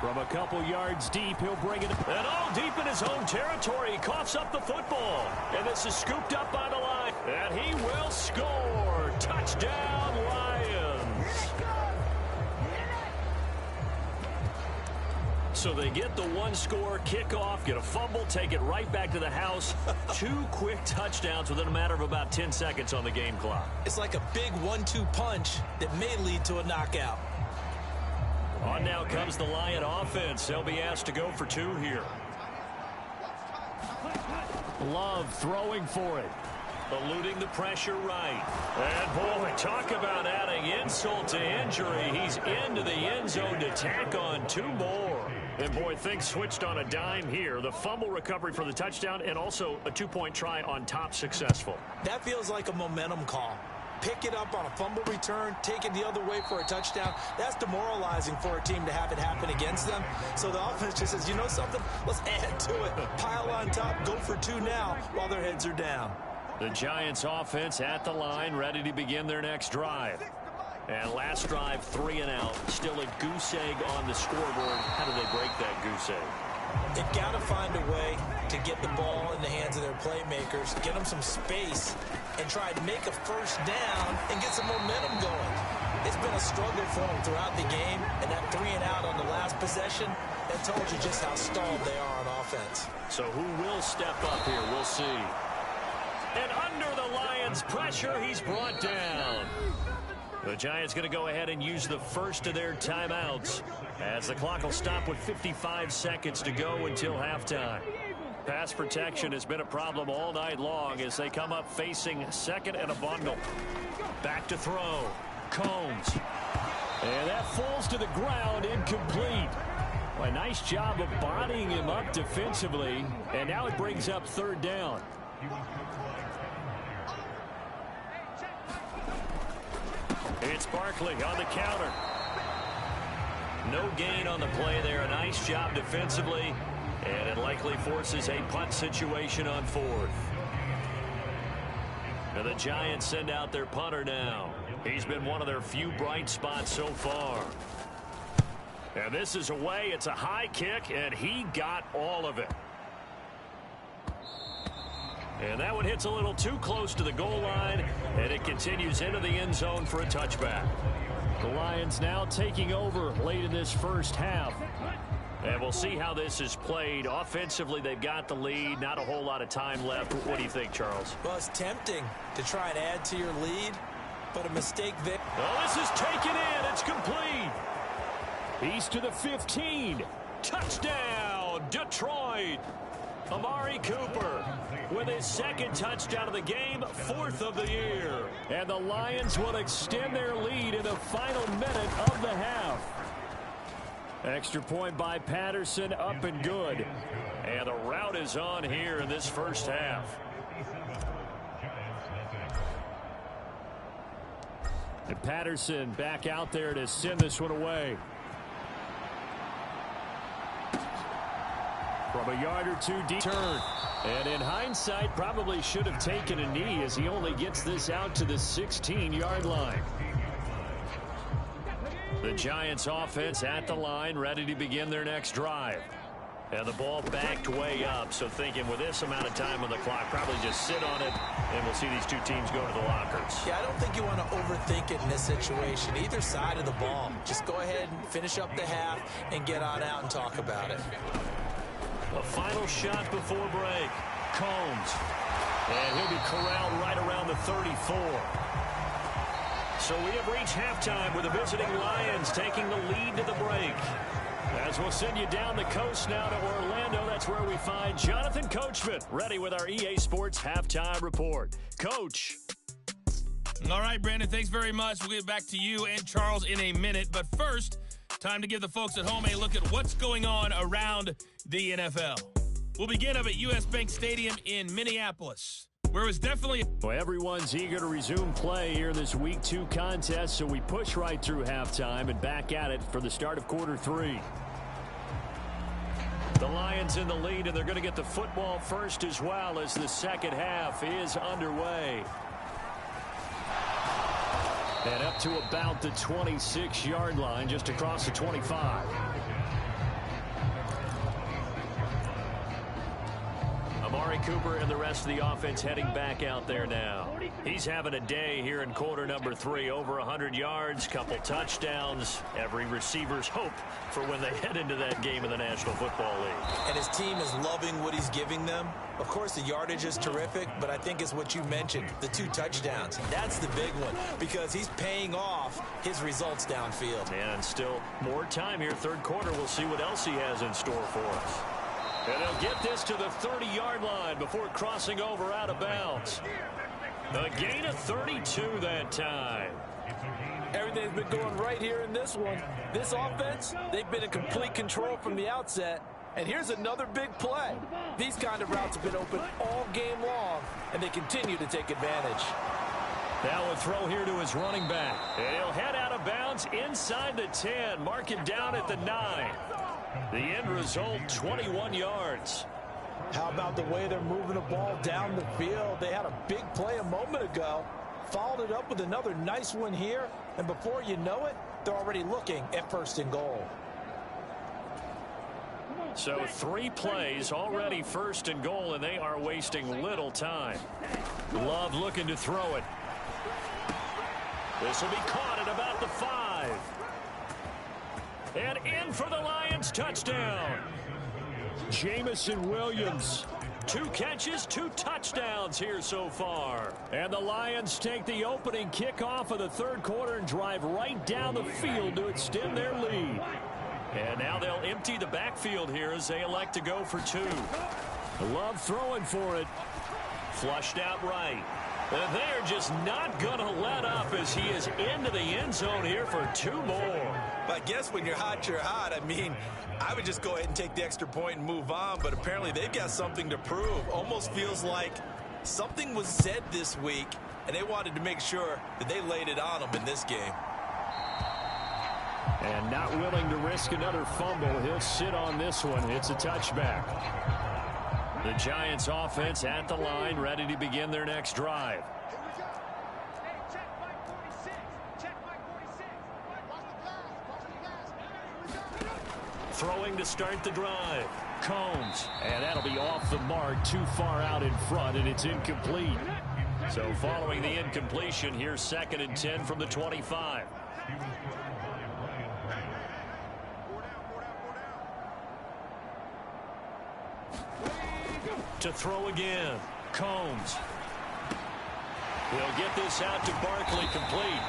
From a couple yards deep, he'll bring it. And all deep in his own territory. He coughs up the football. And this is scooped up by the line. And he will score. Touchdown, Lions. So they get the one-score kickoff, get a fumble, take it right back to the house. 2 quick touchdowns within a matter of about 10 seconds on the game clock. It's like a big 1-2 punch that may lead to a knockout. On now comes the Lion offense. They'll be asked to go for 2 here. Love throwing for it. Eluding the pressure right. And boy, talk about adding insult to injury. He's into the end zone to tack on 2 more. And boy, things switched on a dime here. The fumble recovery for the touchdown and also a 2-point try on top successful. That feels like a momentum call. Pick it up on a fumble return, take it the other way for a touchdown. That's demoralizing for a team to have it happen against them. So the offense just says, you know something? Let's add to it. Pile on top, go for 2 now while their heads are down. The Giants offense at the line, ready to begin their next drive. And last drive, 3 and out. Still a goose egg on the scoreboard. How do they break that goose egg? They've got to find a way to get the ball in the hands of their playmakers, get them some space, and try to make a first down and get some momentum going. It's been a struggle for them throughout the game, and that 3 and out on the last possession, that told you just how stalled they are on offense. So who will step up here? We'll see. And under the Lions' pressure, he's brought down. The Giants going to go ahead and use the first of their timeouts as the clock will stop with 55 seconds to go until halftime. Pass protection has been a problem all night long as they come up facing second and a bundle. Back to throw. Combs. And that falls to the ground, incomplete. Well, a nice job of bodying him up defensively, and now it brings up 3rd down. It's Barkley on the counter. No gain on the play there. A nice job defensively. And it likely forces a punt situation on 4th. And the Giants send out their punter now. He's been one of their few bright spots so far. And this is away. It's a high kick, and he got all of it. And that one hits a little too close to the goal line, and it continues into the end zone for a touchback. The Lions now taking over late in this first half. And we'll see how this is played. Offensively, they've got the lead. Not a whole lot of time left. What do you think, Charles? Well, it's tempting to try and add to your lead, but a mistake there. Oh, this is taken in. It's complete. He's to the 15. Touchdown, Detroit. Amari Cooper with his 2nd touchdown of the game, 4th of the year. And the Lions will extend their lead in the final minute of the half. Extra point by Patterson, up and good. And the route is on here in this first half. And Patterson back out there to send this one away. From a yard or 2 deep. Turn. And in hindsight, probably should have taken a knee as he only gets this out to the 16-yard line. The Giants offense at the line, ready to begin their next drive. And the ball backed way up, so thinking with this amount of time on the clock, probably just sit on it, and we'll see these 2 teams go to the lockers. Yeah, I don't think you want to overthink it in this situation. Either side of the ball. Just go ahead and finish up the half and get on out and talk about it. A final shot before break. Combs. And he'll be corralled right around the 34. So we have reached halftime with the visiting Lions taking the lead to the break. As we'll send you down the coast now to Orlando, that's where we find Jonathan Coachman, ready with our EA Sports Halftime Report. Coach. All right, Brandon, thanks very much. We'll get back to you and Charles in a minute. But first, Time to give the folks at home a look at what's going on around the NFL. We'll begin up at U.S. Bank Stadium in Minneapolis, where it was definitely... Well, everyone's eager to resume play here in this Week 2 contest, so we push right through halftime and back at it for the start of quarter 3. The Lions in the lead, and they're going to get the football first as well as the second half is underway. And up to about the 26-yard line, just across the 25. Amari Cooper and the rest of the offense heading back out there now. He's having a day here in quarter number 3. Over 100 yards, couple touchdowns. Every receiver's hope for when they head into that game in the National Football League. And his team is loving what he's giving them. Of course, the yardage is terrific, but I think it's what you mentioned, the 2 touchdowns. That's the big one because he's paying off his results downfield. And still more time here. Third quarter, we'll see what else he has in store for us. And they'll get this to the 30-yard line before crossing over out of bounds. A gain of 32 that time. Everything's been going right here in this one. This offense, they've been in complete control from the outset. And here's another big play. These kind of routes have been open all game long, and they continue to take advantage. Now a throw here to his running back. And he'll head out of bounds inside the 10. Mark it down at the 9. The end result, 21 yards. How about the way they're moving the ball down the field? They had a big play a moment ago. Followed it up with another nice one here. And before you know it, they're already looking at 1st and goal. So 3 plays, already 1st and goal, and they are wasting little time. Love looking to throw it. This will be caught at about the 5. And in for the Lions, touchdown. Jamison Williams. 2 catches, 2 touchdowns here so far. And the Lions take the opening kickoff of the third quarter and drive right down the field to extend their lead. And now they'll empty the backfield here as they elect to go for 2. Love throwing for it. Flushed out right. And they're just not going to let up as he is into the end zone here for 2 more. I guess when you're hot, you're hot. I mean, I would just go ahead and take the extra point and move on, but apparently they've got something to prove. Almost feels like something was said this week, and they wanted to make sure that they laid it on them in this game. And not willing to risk another fumble. He'll sit on this one. It's a touchback. The Giants offense at the line, ready to begin their next drive. Throwing to start the drive. Combs. And that'll be off the mark, too far out in front, and it's incomplete. So following the incompletion, here's 2nd and 10 from the 25. To throw again. Combs. He'll get this out to Barkley, complete.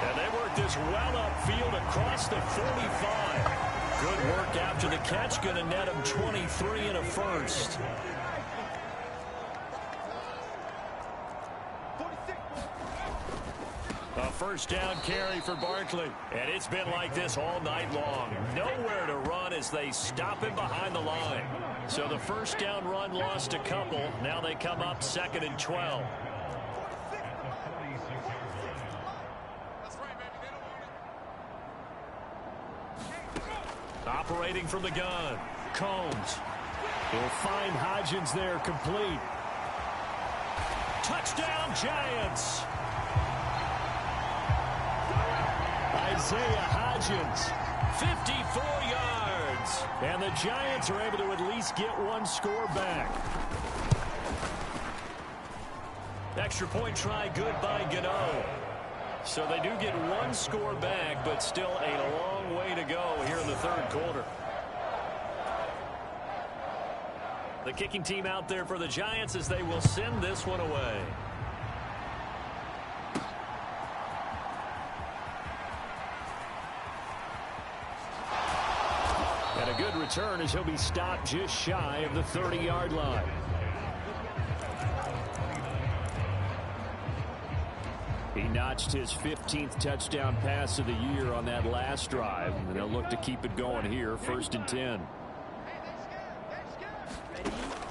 And they work this well upfield across the 45. Good work after the catch. Going to net him 23 and a first. A first down carry for Barkley. And it's been like this all night long. Nowhere to run as they stop him behind the line. So the first down run lost a couple. Now they come up 2nd and 12. Operating from the gun. Combs. He'll find Hodgins there, complete. Touchdown, Giants. Isaiah Hodgins, 54 yards. And the Giants are able to at least get 1 score back. Extra point try good by Gano. So they do get 1 score back, but still a long way to go here in the third quarter. The kicking team out there for the Giants as they will send this one away. And a good return as he'll be stopped just shy of the 30-yard line. He notched his 15th touchdown pass of the year on that last drive, and they'll look to keep it going here, 1st and 10.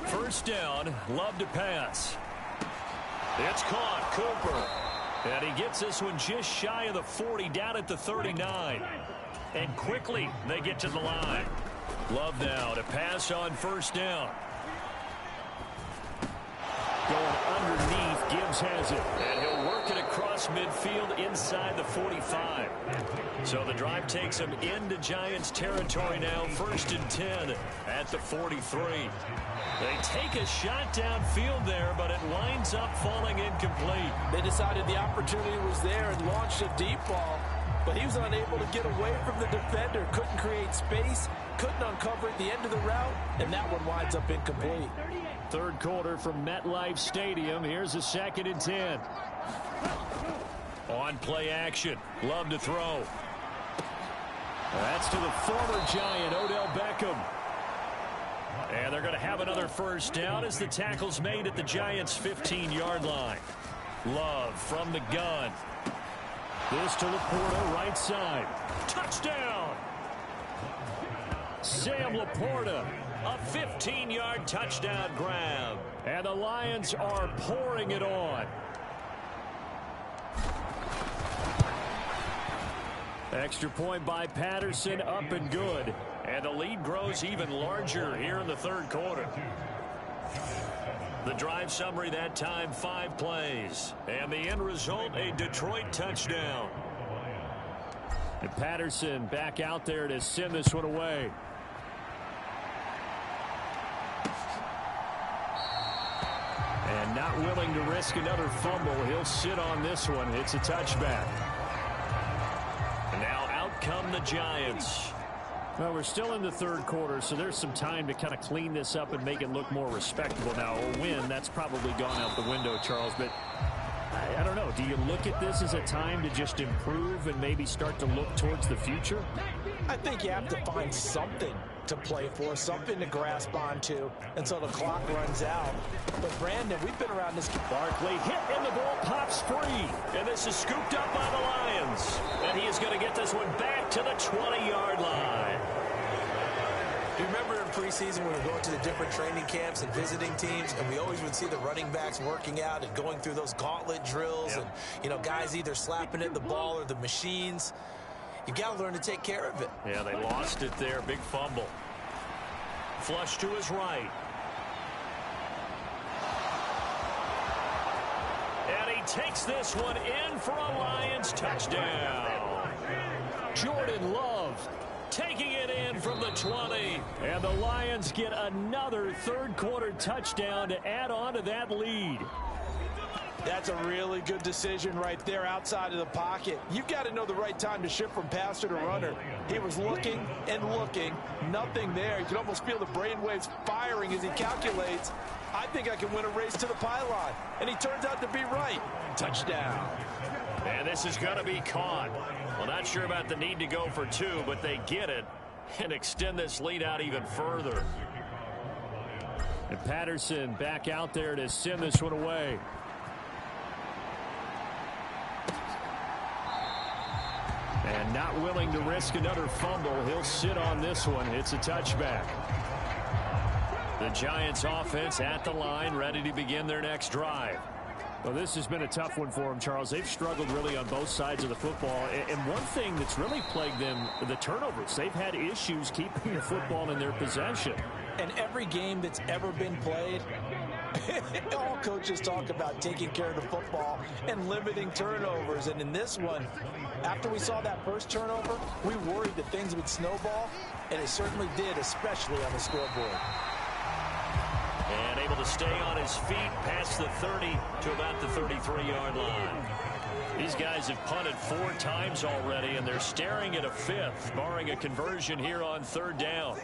First down, Love to pass. It's caught, Cooper. And he gets this one just shy of the 40, down at the 39. And quickly, they get to the line. Love now to pass on first down. Going underneath, Gibbs has it. And he'll work it across midfield inside the 45. So the drive takes him into Giants territory now, 1st and 10 at the 43. They take a shot downfield there, but it winds up falling incomplete. They decided the opportunity was there and launched a deep ball, but he was unable to get away from the defender, couldn't create space, couldn't uncover at the end of the route, and that one winds up incomplete. Third quarter from MetLife Stadium. Here's a 2nd and 10. On play action. Love to throw. That's to the former Giant, Odell Beckham. And they're going to have another first down as the tackle's made at the Giants' 15-yard line. Love from the gun. This to Laporta, right side. Touchdown! Sam Laporta, a 15-yard touchdown grab. And the Lions are pouring it on. Extra point by Patterson, up and good. And the lead grows even larger here in the third quarter. The drive summary that time, 5 plays. And the end result, a Detroit touchdown. And Patterson back out there to send this one away. And not willing to risk another fumble. He'll sit on this one. It's a touchback. And now out come the Giants. Well, we're still in the third quarter, so there's some time to kind of clean this up and make it look more respectable now. A win, that's probably gone out the window, Charles, but I don't know. Do you look at this as a time to just improve and maybe start to look towards the future? I think you have to find something to play for, something to grasp onto until the clock runs out. But, Brandon, we've been around this. Barkley hit and the ball pops free. And this is scooped up by the Lions. And he is going to get this one back to the 20-yard line. Do you remember in preseason when we were going to the different training camps and visiting teams, and we always would see the running backs working out and going through those gauntlet drills, and, you know, guys either slapping at the ball or the machines. You got to learn to take care of it. Yeah, they lost it there. Big fumble. Flush to his right. And he takes this one in for a Lions touchdown. Jordan Love taking it in from the 20. And the Lions get another third quarter touchdown to add on to that lead. That's a really good decision right there outside of the pocket. You've got to know the right time to shift from passer to runner. He was looking and looking. Nothing there. You can almost feel the brainwaves firing as he calculates, I think I can win a race to the pylon. And he turns out to be right. Touchdown. And this is going to be caught. Well, not sure about the need to go for 2, but they get it and extend this lead out even further. And Patterson back out there to send this one away. And not willing to risk another fumble. He'll sit on this one. It's a touchback. The Giants offense at the line, ready to begin their next drive. Well, this has been a tough one for them, Charles. They've struggled really on both sides of the football. And one thing that's really plagued them, the turnovers. They've had issues keeping the football in their possession. And every game that's ever been played, all coaches talk about taking care of the football and limiting turnovers. And in this one, after we saw that first turnover, we worried that things would snowball, and it certainly did, especially on the scoreboard. And able to stay on his feet past the 30 to about the 33-yard line. These guys have punted 4 times already, and they're staring at a 5th, barring a conversion here on third down.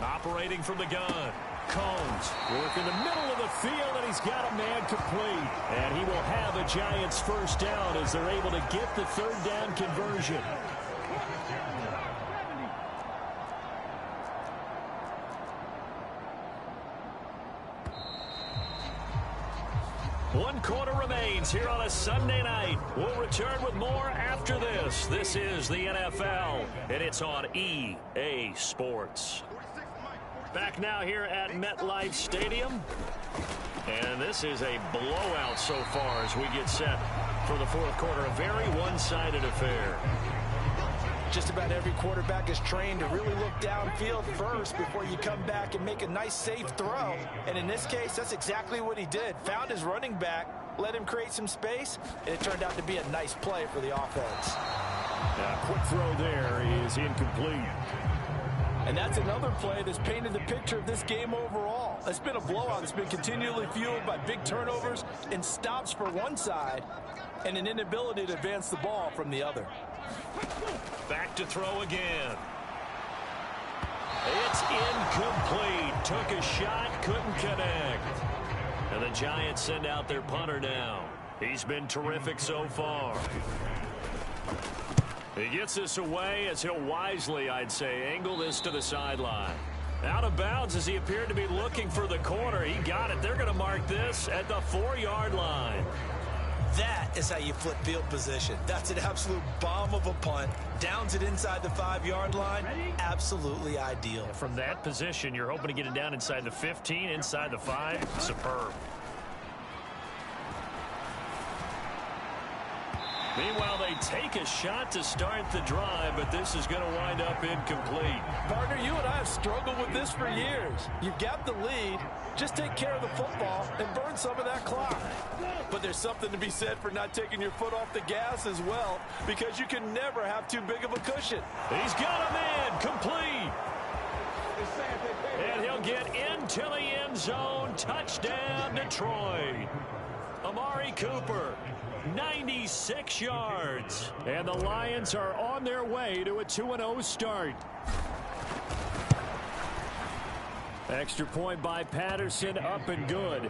Operating from the gun. Combs work in the middle of the field, and he's got a man complete. And he will have a Giants first down as they're able to get the third down conversion. One quarter remains here on a Sunday night. We'll return with more after this. This is the NFL, and it's on EA Sports. Back now here at MetLife Stadium. And this is a blowout so far as we get set for the fourth quarter. A very one-sided affair. Just about every quarterback is trained to really look downfield first before you come back and make a nice, safe throw. And in this case, that's exactly what he did. Found his running back, let him create some space, and it turned out to be a nice play for the offense. Quick throw there is incomplete. And that's another play that's painted the picture of this game overall. It's been a blowout that's been continually fueled by big turnovers and stops for one side and an inability to advance the ball from the other. Back to throw again. It's incomplete. Took a shot, couldn't connect. And the Giants send out their punter now. He's been terrific so far. He gets this away as he'll wisely, I'd say, angle this to the sideline. Out of bounds as he appeared to be looking for the corner. He got it. They're going to mark this at the 4-yard line. That is how you flip field position. That's an absolute bomb of a punt. Downs it inside the 5-yard line. Absolutely ideal. From that position, you're hoping to get it down inside the 15, inside the 5. Superb. Meanwhile, they take a shot to start the drive, but this is going to wind up incomplete. Partner, you and I have struggled with this for years. You've got the lead. Just take care of the football and burn some of that clock. But there's something to be said for not taking your foot off the gas as well, because you can never have too big of a cushion. He's got a man complete. And he'll get into the end zone. Touchdown, Detroit. Amari Cooper, 96 yards. And the Lions are on their way to a 2-0 start. Extra point by Patterson, up and good.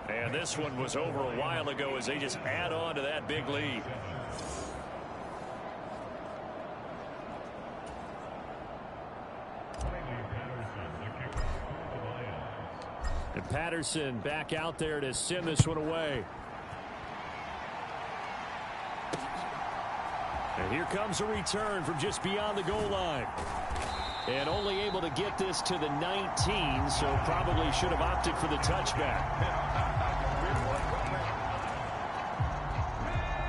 And this one was over a while ago as they just add on to that big lead. And Patterson back out there to send this one away. And here comes a return from just beyond the goal line. And only able to get this to the 19, so probably should have opted for the touchback.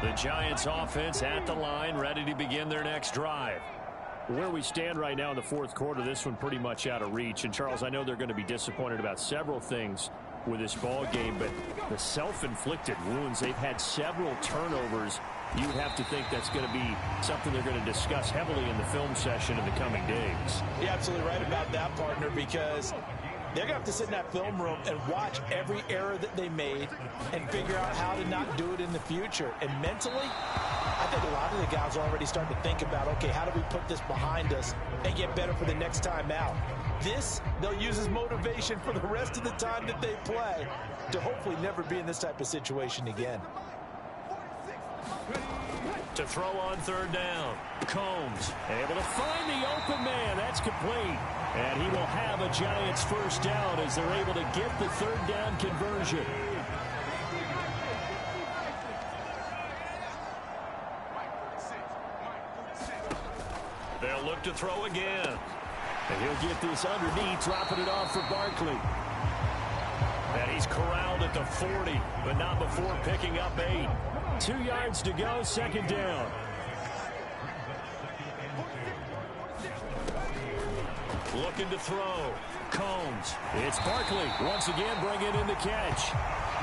The Giants offense at the line, ready to begin their next drive. Where we stand right now in the fourth quarter, this one pretty much out of reach. And, Charles, I know they're going to be disappointed about several things with this ball game, but the self-inflicted wounds, they've had several turnovers. You would have to think that's going to be something they're going to discuss heavily in the film session in the coming days. You're absolutely right about that, partner, because they're going to have to sit in that film room and watch every error that they made and figure out how to not do it in the future. And mentally, I think a lot of the guys are already starting to think about, okay, how do we put this behind us and get better for the next time out? This, they'll use as motivation for the rest of the time that they play to hopefully never be in this type of situation again. To throw on third down. Combs able to find the open man. That's complete. And he will have a Giants first down as they're able to get the third down conversion. They'll look to throw again. And he'll get this underneath, dropping it off for Barkley. And he's corralled at the 40, but not before picking up 8. 2 yards to go, second down. Looking to throw. Combs. It's Barkley once again bringing in the catch.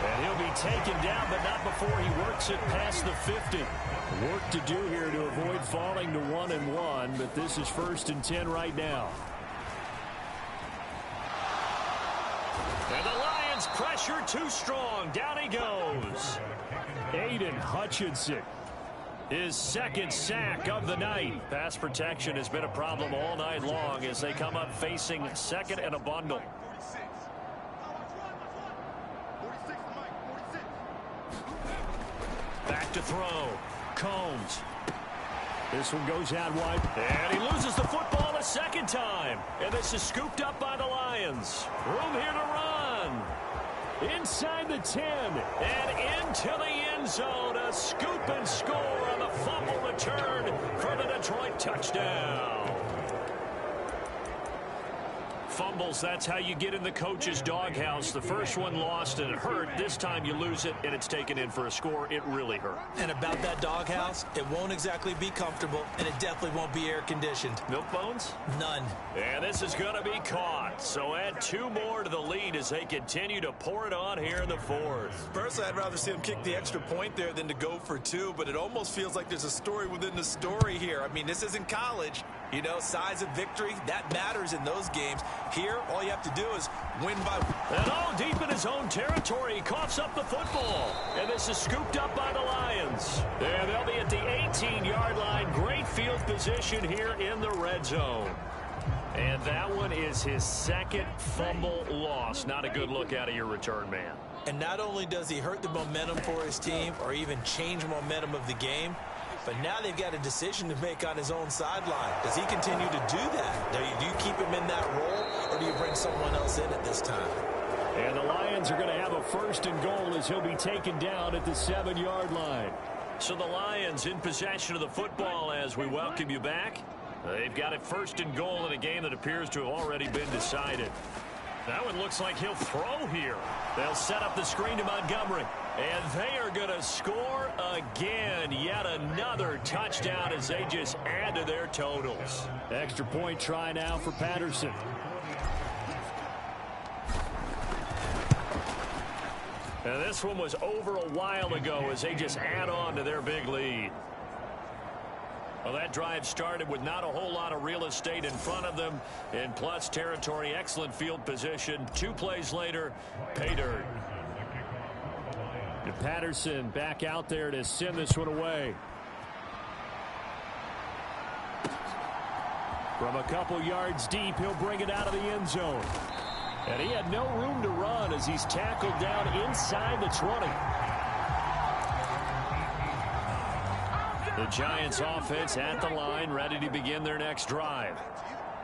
And he'll be taken down, but not before he works it past the 50. Work to do here to avoid falling to 1-1, but this is 1st and 10 right now. And the Lions pressure too strong. Down he goes. Aiden Hutchinson, his second sack of the night. Pass protection has been a problem all night long as they come up facing second and a bundle. Back to throw. Combs. This one goes out wide. And he loses the football a second time. And this is scooped up by the Lions. Room here to run. inside the 10, and into the end zone. A scoop and score on the fumble return for the Detroit touchdown. Fumbles, that's how you get in the coach's doghouse. The first one lost and it hurt. This time you lose it and it's taken in for a score. It really hurt. And about that doghouse, it won't exactly be comfortable, and it definitely won't be air-conditioned. Milk bones? None. And this is going to be caught. So add 2 more to the lead as they continue to pour it on here in the fourth. Personally, I'd rather see him kick the extra point there than to go for 2, but it almost feels like there's a story within the story here. I mean, this isn't college. You know, size of victory, that matters in those games. Here, all you have to do is win by... And all deep in his own territory, he coughs up the football. And this is scooped up by the Lions. And they'll be at the 18-yard line. Great field position here in the red zone. And that one is his second fumble loss. Not a good look out of your return man. And not only does he hurt the momentum for his team or even change momentum of the game, but now they've got a decision to make on his own sideline. Does he continue to do that? Do you keep him in that role, or do you bring someone else in at this time? And the Lions are going to have a 1st and goal as he'll be taken down at the 7-yard line. So the Lions in possession of the football as we welcome you back. They've got it 1st and goal in a game that appears to have already been decided. That one looks like he'll throw here. They'll set up the screen to Montgomery. And they are going to score again. Yet another touchdown as they just add to their totals. Extra point try now for Patterson. And this one was over a while ago as they just add on to their big lead. Well, that drive started with not a whole lot of real estate in front of them. In plus territory, excellent field position. 2 plays later, pay dirt. And Patterson back out there to send this one away. From a couple yards deep, he'll bring it out of the end zone. And he had no room to run as he's tackled down inside the 20. The Giants offense at the line, ready to begin their next drive.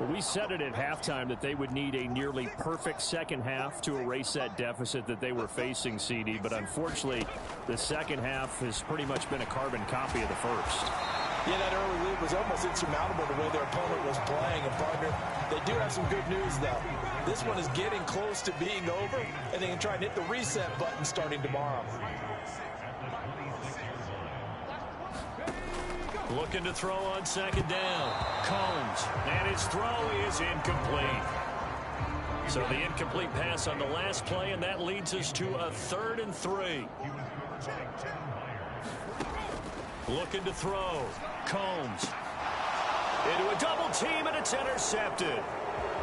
Well, we said it at halftime that they would need a nearly perfect second half to erase that deficit that they were facing, CD. But unfortunately, the second half has pretty much been a carbon copy of the first. Yeah, that early lead was almost insurmountable the way their opponent was playing. And, partner, they do have some good news, though. This one is getting close to being over, and they can try and hit the reset button starting tomorrow. Looking to throw on 2nd down. Combs. And his throw is incomplete. So the incomplete pass on the last play, and that leads us to a 3rd and 3. Looking to throw. Combs. Into a double team, and it's intercepted.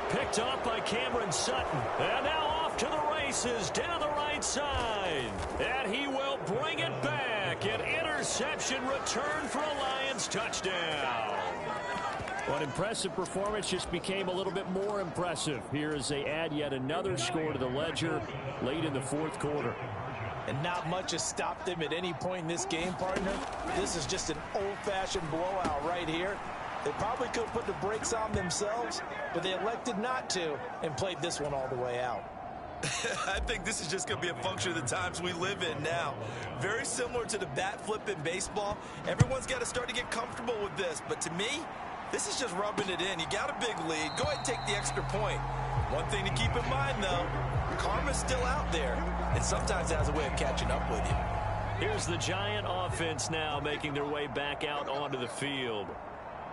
Picked off by Cameron Sutton. And now off to the races down the right side. And he will bring it back. An interception return for a Lions touchdown. What impressive performance just became a little bit more impressive here as they add yet another score to the ledger late in the 4th quarter. And not much has stopped them at any point in this game, partner. This is just an old-fashioned blowout right here. They probably could have put the brakes on themselves, but they elected not to and played this one all the way out. I think this is just going to be a function of the times we live in now. Very similar to the bat flip in baseball. Everyone's got to start to get comfortable with this. But to me, this is just rubbing it in. You got a big lead. Go ahead and take the extra point. One thing to keep in mind, though, karma's still out there. And sometimes it has a way of catching up with you. Here's the Giant offense now making their way back out onto the field.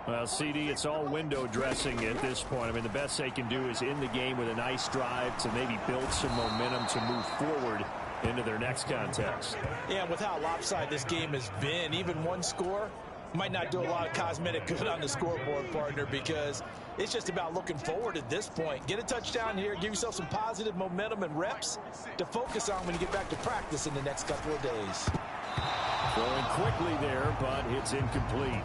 Well, CD, it's all window dressing at this point. I mean, the best they can do is in the game with a nice drive to maybe build some momentum to move forward into their next contest. Yeah, with how lopsided this game has been, even one score might not do a lot of cosmetic good on the scoreboard, partner, because it's just about looking forward at this point. Get a touchdown here, give yourself some positive momentum and reps to focus on when you get back to practice in the next couple of days. Going quickly there, but it's incomplete.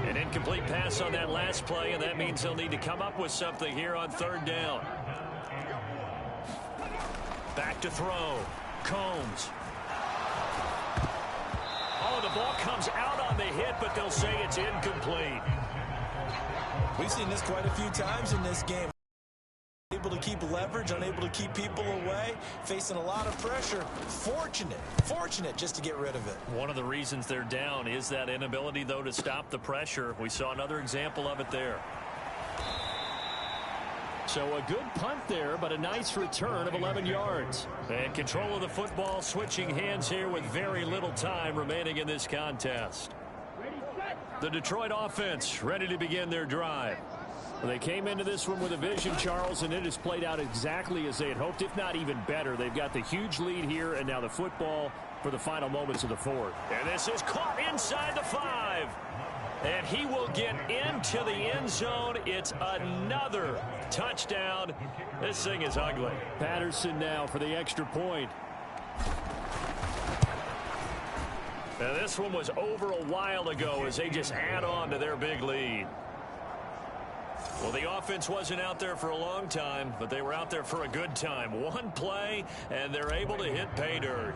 An incomplete pass on that last play, and that means they'll need to come up with something here on 3rd down. Back to throw. Combs. Oh, the ball comes out on the hit, but they'll say it's incomplete. We've seen this quite a few times in this game. Able unable to keep leverage, unable to keep people away, facing a lot of pressure. Fortunate just to get rid of it. One of the reasons they're down is that inability, though, to stop the pressure. We saw another example of it there. So a good punt there, but a nice return of 11 yards. And control of the football, switching hands here with very little time remaining in this contest. The Detroit offense ready to begin their drive. Well, they came into this one with a vision, Charles, and it has played out exactly as they had hoped, if not even better. They've got the huge lead here, and now the football for the final moments of the fourth. And this is caught inside the 5. And he will get into the end zone. It's another touchdown. This thing is ugly. Patterson now for the extra point. Now this one was over a while ago as they just add on to their big lead. Well, the offense wasn't out there for a long time, but they were out there for a good time. One play, and they're able to hit pay dirt.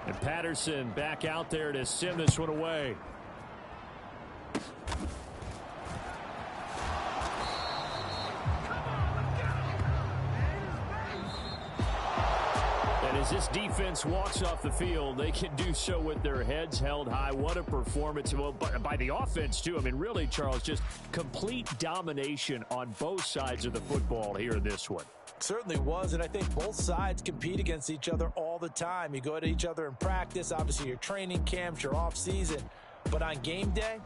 And Patterson back out there to sim this one away. And as this defense walks off the field, they can do so with their heads held high. What a performance. Well, by the offense, too. I mean, really, Charles, just complete domination on both sides of the football here in this one. Certainly was, and I think both sides compete against each other all the time. You go at each other in practice, obviously your training camps, your off season, but on game day,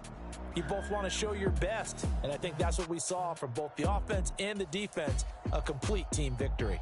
you both want to show your best, and I think that's what we saw from both the offense and the defense, a complete team victory.